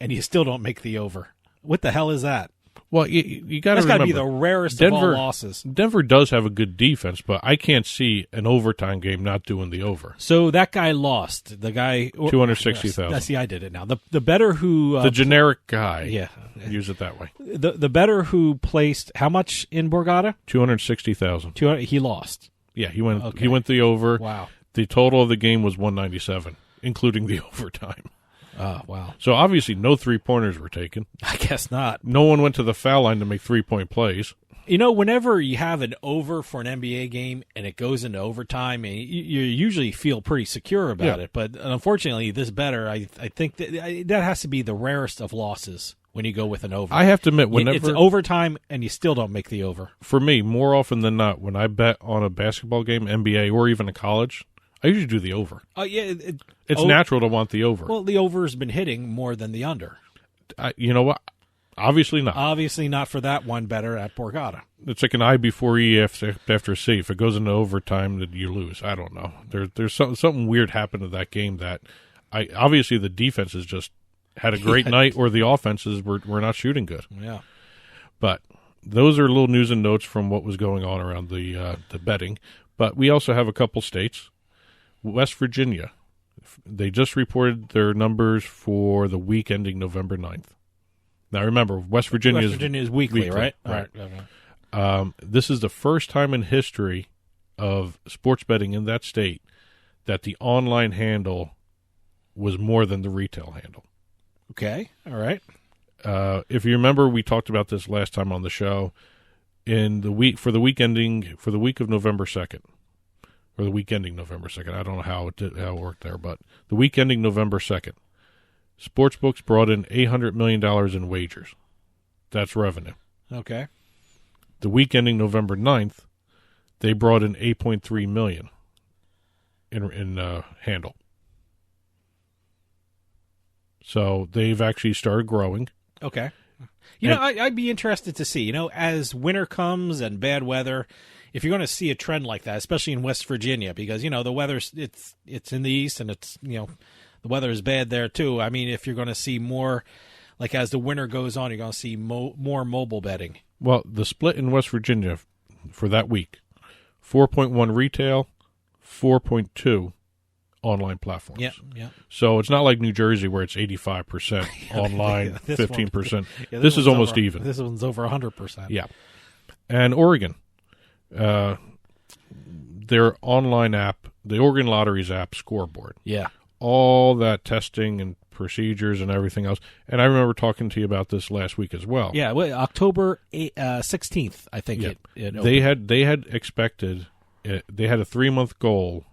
and you still don't make the over? What the hell is that? Well, you got to remember. That's got to be the rarest of all losses. Denver does have a good defense, but I can't see an overtime game not doing the over. So that guy lost. The guy $260,000. See, I did it now. The bettor who the generic guy. Yeah, use it that way. The bettor who placed how much in Borgata? $260,000. He lost. Yeah, he went. Okay. He went the over. Wow. The total of the game was 197, including the overtime. Oh, wow. So obviously no 3-pointers were taken. I guess not. No one went to the foul line to make 3-point plays. You know, whenever you have an over for an NBA game and it goes into overtime, and you usually feel pretty secure about it. But unfortunately, this bettor, I think that has to be the rarest of losses when you go with an over. I have to admit, whenever it's overtime and you still don't make the over. For me, more often than not, when I bet on a basketball game, NBA, or even a college, I usually do the over. Oh, yeah. It's natural to want the over. Well, the over has been hitting more than the under. You know what? Obviously not. Obviously not for that one bettor at Borgata. It's like an I before E after C. If it goes into overtime, then you lose. I don't know. There's something weird happened to that game that obviously the defense has just had a great night, or the offenses were not shooting good. Yeah. But those are little news and notes from what was going on around the betting. But we also have a couple states. West Virginia, they just reported their numbers for the week ending November 9th. Now, remember, West Virginia is weekly, right? Right. Okay. This is the first time in history of sports betting in that state that the online handle was more than the retail handle. Okay. All right. If you remember, we talked about this last time on the show. For the week of November 2nd. Or the week ending November 2nd. I don't know how it worked there, but the week ending November 2nd, sportsbooks brought in $800 million in wagers. That's revenue. Okay. The week ending November 9th, they brought in $8.3 million in handle. So they've actually started growing. Okay. I'd be interested to see, as winter comes and bad weather, if you're going to see a trend like that, especially in West Virginia, because, the weather's, it's in the east and it's, the weather is bad there too. I mean, if you're going to see more, like as the winter goes on, you're going to see more mobile betting. Well, the split in West Virginia for that week, 4.1 retail, 4.2 online platforms. Yeah. So it's not like New Jersey where it's 85% online, 15%. This is almost even. This one's over 100%. Yeah. And Oregon, their online app, the Oregon Lottery's app, Scoreboard. Yeah. All that testing and procedures and everything else. And I remember talking to you about this last week as well. Yeah, October 16th, I think it opened. They had expected, they had a 3-month goal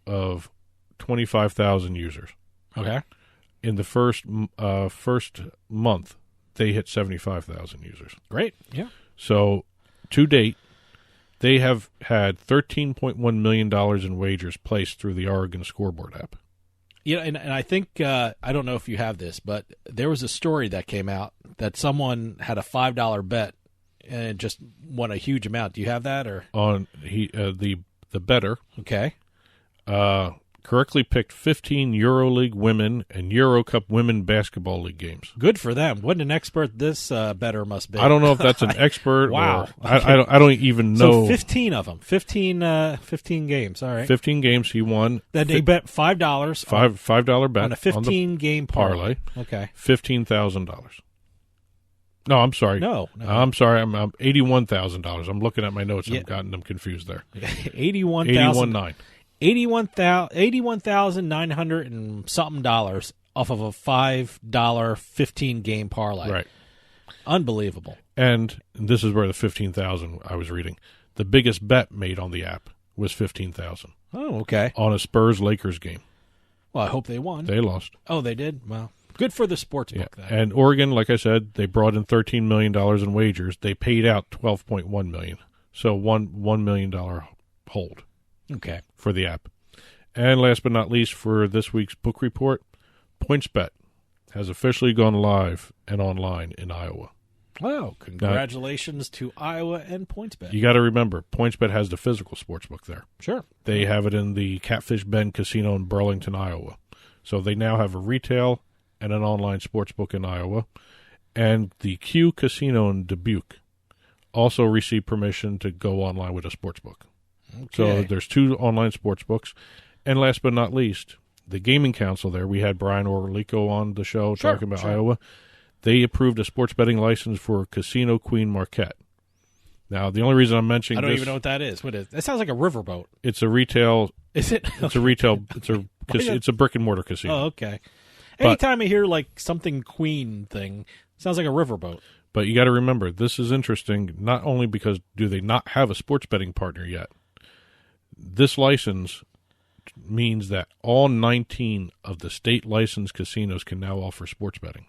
of 25,000 users. Okay. In the first month, they hit 75,000 users. Great. Yeah. So, to date, they have had $13.1 million in wagers placed through the Oregon Scoreboard app. Yeah, and I think, I don't know if you have this, but there was a story that came out that someone had a $5 bet and just won a huge amount. Do you have that? Or on the bettor? Okay. Correctly picked 15 EuroLeague women and Eurocup women basketball league games. Good for them. What an expert this bettor must be. I don't know if that's an expert. Wow. Or, I don't even know. So 15 of them. 15 games. All right. 15 games he won. Then they bet $5. $5 bet on a 15-game parlay. Okay. $15,000. No, I'm sorry. No. I'm sorry. I'm $81,000. I'm looking at my notes. I've gotten them confused there. 81,900 and something dollars off of a $5 15-game parlay. Right. Unbelievable. And this is where the 15,000 I was reading. The biggest bet made on the app was 15,000. Oh, okay. On a Spurs-Lakers game. Well, I hope they won. They lost. Oh, they did? Well, good for the sports book. Yeah. And Oregon, like I said, they brought in $13 million in wagers. They paid out $12.1 million. So $1 million hold Okay. for the app. And last but not least, for this week's book report, PointsBet has officially gone live and online in Iowa. Wow, congratulations to Iowa and PointsBet. You got to remember, PointsBet has the physical sportsbook there. Sure. They have it in the Catfish Bend Casino in Burlington, Iowa. So they now have a retail and an online sportsbook in Iowa. And the Q Casino in Dubuque also received permission to go online with a sportsbook. Okay. So there's 2 online sportsbooks. And last but not least, the Gaming Council there, we had Brian Orlico on the show talking about Iowa. They approved a sports betting license for Casino Queen Marquette. Now, the only reason I'm mentioning I don't this, even know what that is. What is? That sounds like a riverboat. it's a retail. Is it? It's a retail. It's a brick and mortar casino. Oh, okay. Anytime I hear like something Queen thing, sounds like a riverboat. But you got to remember, this is interesting. Not only because do they not have a sports betting partner yet, this license means that all 19 of the state licensed casinos can now offer sports betting.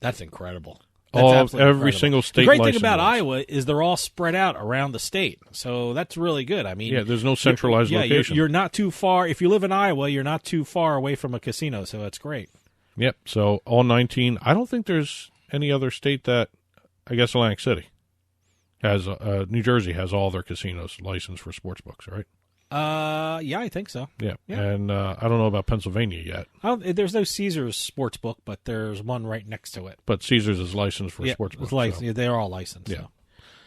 That's incredible. That's Every incredible. single state. The great thing licensed about ones. Iowa is they're all spread out around the state, so that's really good. I mean, Yeah, there's no centralized location. You're not too far. If you live in Iowa, you're not too far away from a casino, so that's great. Yep. So all 19. I don't think there's any other state that. I guess Atlantic City has. New Jersey has all their casinos licensed for sports books, right? Yeah, I think so. Yeah. Yeah. And I don't know about Pennsylvania yet. There's no Caesars sports book, but there's one right next to it. But Caesars is licensed for sports books. So. They're all licensed. Yeah. So.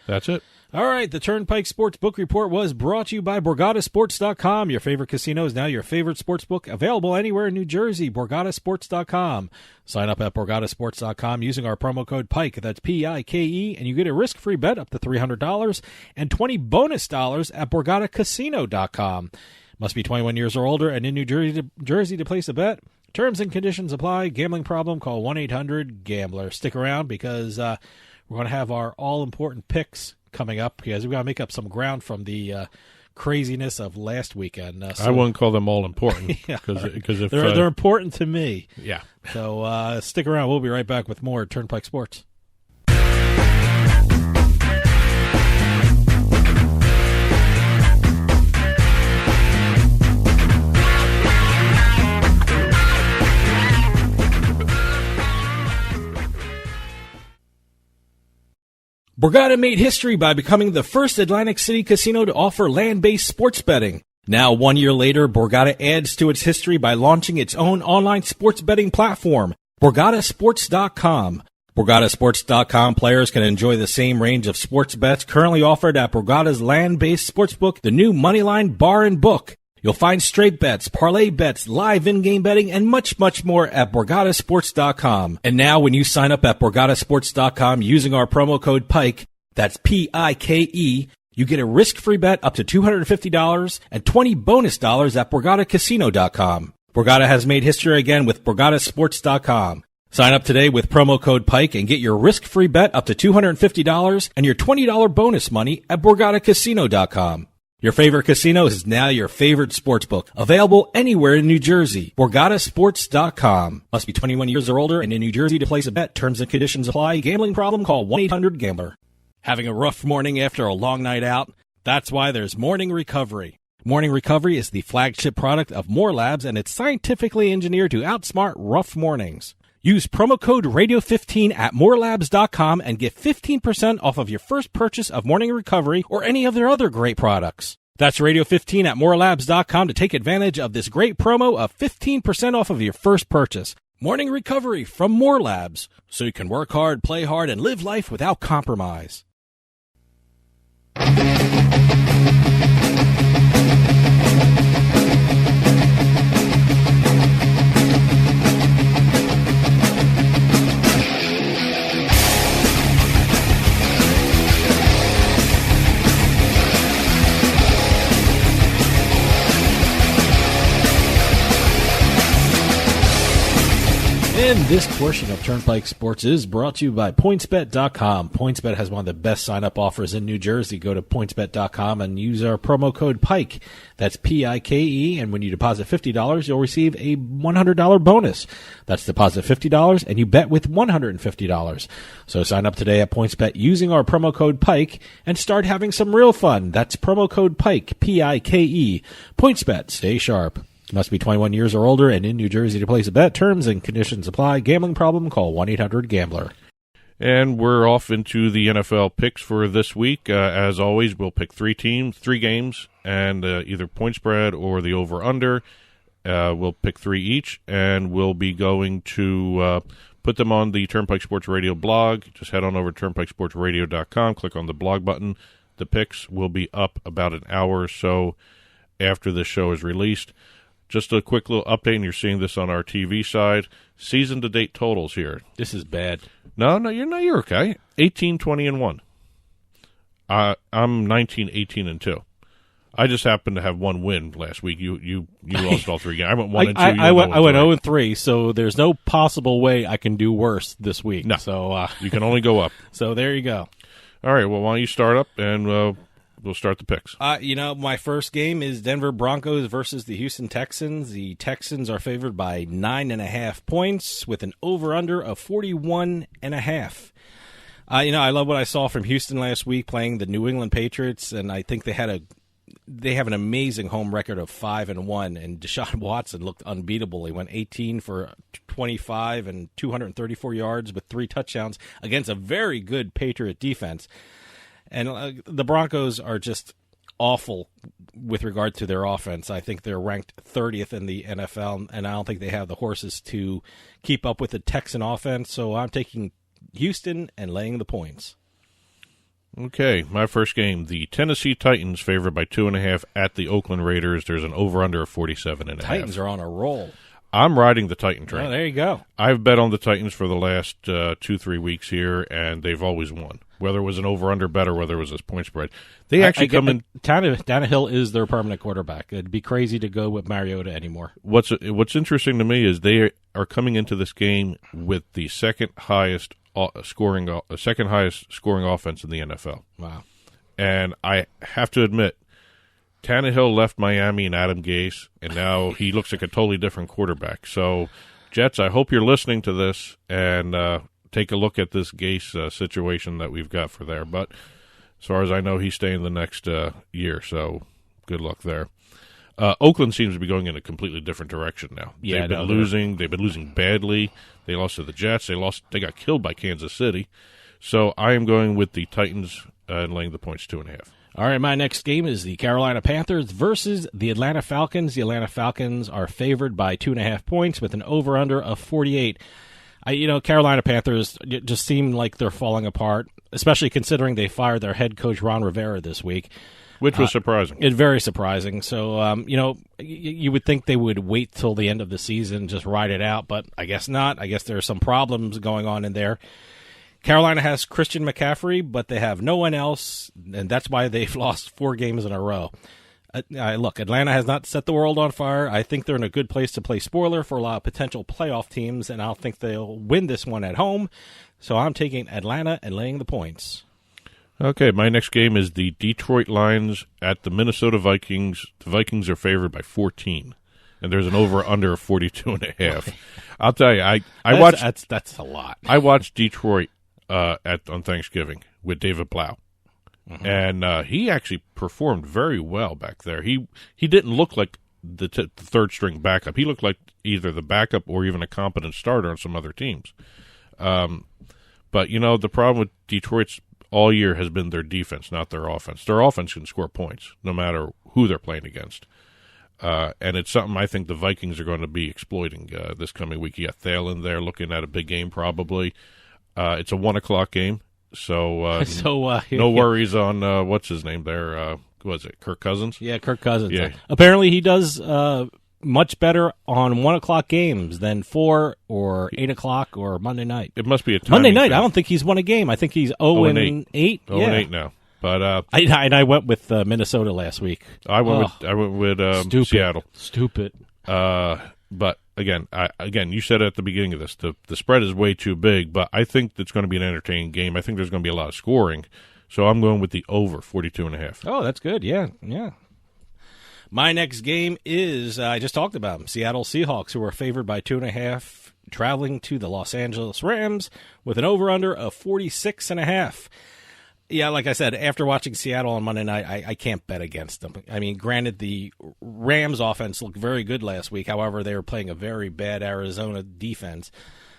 That's it. All right, the Turnpike Sports Book Report was brought to you by BorgataSports.com. Your favorite casino is now your favorite sports book, available anywhere in New Jersey. BorgataSports.com. Sign up at BorgataSports.com using our promo code PIKE, that's P-I-K-E, and you get a risk-free bet up to $300 and $20 bonus at BorgataCasino.com. Must be 21 years or older and in New Jersey to place a bet. Terms and conditions apply. Gambling problem, call 1-800-GAMBLER. Stick around because we're going to have our all-important picks coming up because we've got to make up some ground from the craziness of last weekend. I wouldn't call them all important because if they're important to me. Yeah. So stick around. We'll be right back with more Turnpike Sports. Borgata made history by becoming the first Atlantic City casino to offer land-based sports betting. Now, 1 year later, Borgata adds to its history by launching its own online sports betting platform, BorgataSports.com. BorgataSports.com players can enjoy the same range of sports bets currently offered at Borgata's land-based sportsbook, the new Moneyline Bar and Book. You'll find straight bets, parlay bets, live in-game betting, and much, much more at BorgataSports.com. And now when you sign up at BorgataSports.com using our promo code PIKE, that's P-I-K-E, you get a risk-free bet up to $250 and $20 bonus at BorgataCasino.com. Borgata has made history again with BorgataSports.com. Sign up today with promo code PIKE and get your risk-free bet up to $250 and your $20 bonus money at BorgataCasino.com. Your favorite casino is now your favorite sportsbook. Available anywhere in New Jersey. BorgataSports.com. Must be 21 years or older and in New Jersey to place a bet. Terms and conditions apply. Gambling problem? Call 1-800-GAMBLER. Having a rough morning after a long night out? That's why there's Morning Recovery. Morning Recovery is the flagship product of More Labs, and it's scientifically engineered to outsmart rough mornings. Use promo code Radio15 at morelabs.com and get 15% off of your first purchase of Morning Recovery or any of their other great products. That's Radio15 at morelabs.com to take advantage of this great promo of 15% off of your first purchase. Morning Recovery from More Labs, so you can work hard, play hard, and live life without compromise. And this portion of Turnpike Sports is brought to you by PointsBet.com. PointsBet has one of the best sign-up offers in New Jersey. Go to PointsBet.com and use our promo code PIKE. That's P-I-K-E, and when you deposit $50, you'll receive a $100 bonus. That's deposit $50, and you bet with $150. So sign up today at PointsBet using our promo code PIKE and start having some real fun. That's promo code PIKE, P-I-K-E. PointsBet, stay sharp. Must be 21 years or older and in New Jersey to place a bet. Terms and conditions apply. Gambling problem? Call 1-800-GAMBLER. And we're off into the NFL picks for this week. As always, we'll pick three games, and either point spread or the over-under. We'll pick three each, and we'll be going to put them on the Turnpike Sports Radio blog. Just head on over to turnpikesportsradio.com, click on the blog button. The picks will be up about an hour or so after this show is released. Just a quick little update, and you're seeing this on our TV side. Season-to-date totals here. This is bad. No, you're okay. 18, 20, and 1. I'm 19, 18, and 2. I just happened to have one win last week. You lost all three games. I went 1 and 2. I went 0 and 3, so there's no possible way I can do worse this week. No, so you can only go up. So there you go. All right, well, why don't you start up, and we'll start the picks. My first game is Denver Broncos versus the Houston Texans. The Texans are favored by 9.5 points with an over-under of 41.5. I love what I saw from Houston last week playing the New England Patriots, and I think they have an amazing home record of 5-1. And Deshaun Watson looked unbeatable. He went 18 for 25 and 234 yards with 3 touchdowns against a very good Patriot defense. And the Broncos are just awful with regard to their offense. I think they're ranked 30th in the NFL, and I don't think they have the horses to keep up with the Texan offense. So I'm taking Houston and laying the points. Okay, my first game. The Tennessee Titans favored by 2.5 at the Oakland Raiders. There's an over-under of 47.5. Titans are on a roll. I'm riding the Titan train. Oh, there you go. I've bet on the Titans for the last 2-3 weeks here, and they've always won. Whether it was an over-under bet or whether it was a point spread. They actually come in. Tannehill is their permanent quarterback. It'd be crazy to go with Mariota anymore. What's interesting to me is they are coming into this game with the second highest scoring offense in the NFL. Wow. And I have to admit, Tannehill left Miami and Adam Gase, and now he looks like a totally different quarterback. So, Jets, I hope you're listening to this and take a look at this Gase situation that we've got for there. But as far as I know, he's staying the next year, so good luck there. Oakland seems to be going in a completely different direction now. Yeah, they've been losing. They've been losing badly. They lost to the Jets. They got killed by Kansas City. So I am going with the Titans and laying the points 2.5. All right, my next game is the Carolina Panthers versus the Atlanta Falcons. The Atlanta Falcons are favored by 2.5 points with an over-under of 48. Carolina Panthers just seem like they're falling apart, especially considering they fired their head coach Ron Rivera this week. Which was surprising. It's very surprising. So, you would think they would wait till the end of the season, just ride it out, but I guess not. I guess there are some problems going on in there. Carolina has Christian McCaffrey, but they have no one else, and that's why they've lost 4 games in a row. Look, Atlanta has not set the world on fire. I think they're in a good place to play spoiler for a lot of potential playoff teams, and I don't think they'll win this one at home. So I'm taking Atlanta and laying the points. Okay, my next game is the Detroit Lions at the Minnesota Vikings. The Vikings are favored by 14, and there's an over-under of 42.5. I'll tell you, I watched that's a lot. I watched Detroit on Thanksgiving with David Blau. Mm-hmm. And he actually performed very well back there. He didn't look like the third-string backup. He looked like either the backup or even a competent starter on some other teams. But, the problem with Detroit's all year has been their defense, not their offense. Their offense can score points no matter who they're playing against. And it's something I think the Vikings are going to be exploiting this coming week. You got Thielen there looking at a big game probably. It's a 1 o'clock game. So no worries on what's his name there. Was it Kirk Cousins? Yeah, Kirk Cousins. Yeah. Apparently he does much better on 1 o'clock games than 4 or 8 o'clock or Monday night. It must be a Monday night. thing. I don't think he's won a game. I think he's 0-8. 0-8 now. But I went with Minnesota last week. I went with Stupid. Seattle. Stupid. But again, you said at the beginning of this, the spread is way too big, but I think it's going to be an entertaining game. I think there's going to be a lot of scoring, so I'm going with the over 42.5. Oh, that's good. Yeah. My next game is, I just talked about them, Seattle Seahawks, who are favored by 2.5, traveling to the Los Angeles Rams with an over-under of 46.5. Yeah, like I said, after watching Seattle on Monday night, I can't bet against them. I mean, granted, the Rams offense looked very good last week. However, they were playing a very bad Arizona defense.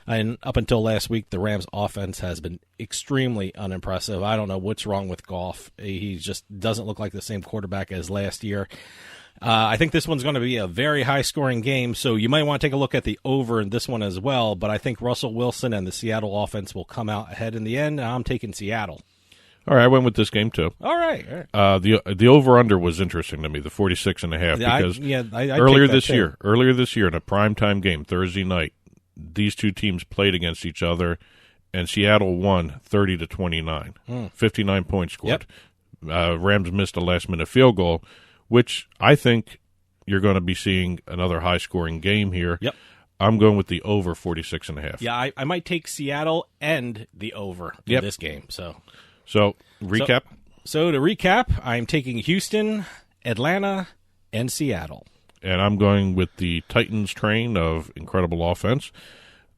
And up until last week, the Rams offense has been extremely unimpressive. I don't know what's wrong with Goff. He just doesn't look like the same quarterback as last year. I think this one's going to be a very high-scoring game, so you might want to take a look at the over in this one as well. But I think Russell Wilson and the Seattle offense will come out ahead in the end. I'm taking Seattle. All right, I went with this game too. All right. The over/under was interesting to me, the 46.5, because earlier this year in a primetime game, Thursday night, these two teams played against each other, and Seattle won 30-29, 59 points scored. Yep. Rams missed a last-minute field goal, which I think you're going to be seeing another high-scoring game here. Yep. I'm going with the over 46.5. Yeah, I might take Seattle and the over in this game. So recap. So to recap, I'm taking Houston, Atlanta, and Seattle. And I'm going with the Titans train of incredible offense,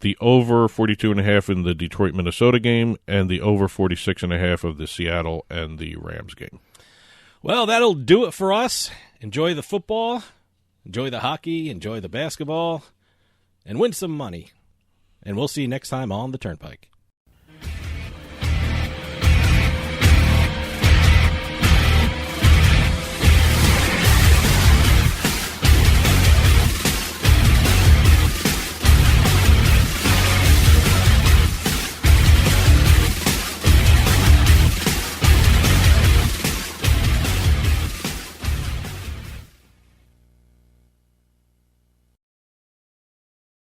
the over 42.5 in the Detroit-Minnesota game, and the over 46.5 of the Seattle and the Rams game. Well, that'll do it for us. Enjoy the football, enjoy the hockey, enjoy the basketball, and win some money. And we'll see you next time on the Turnpike.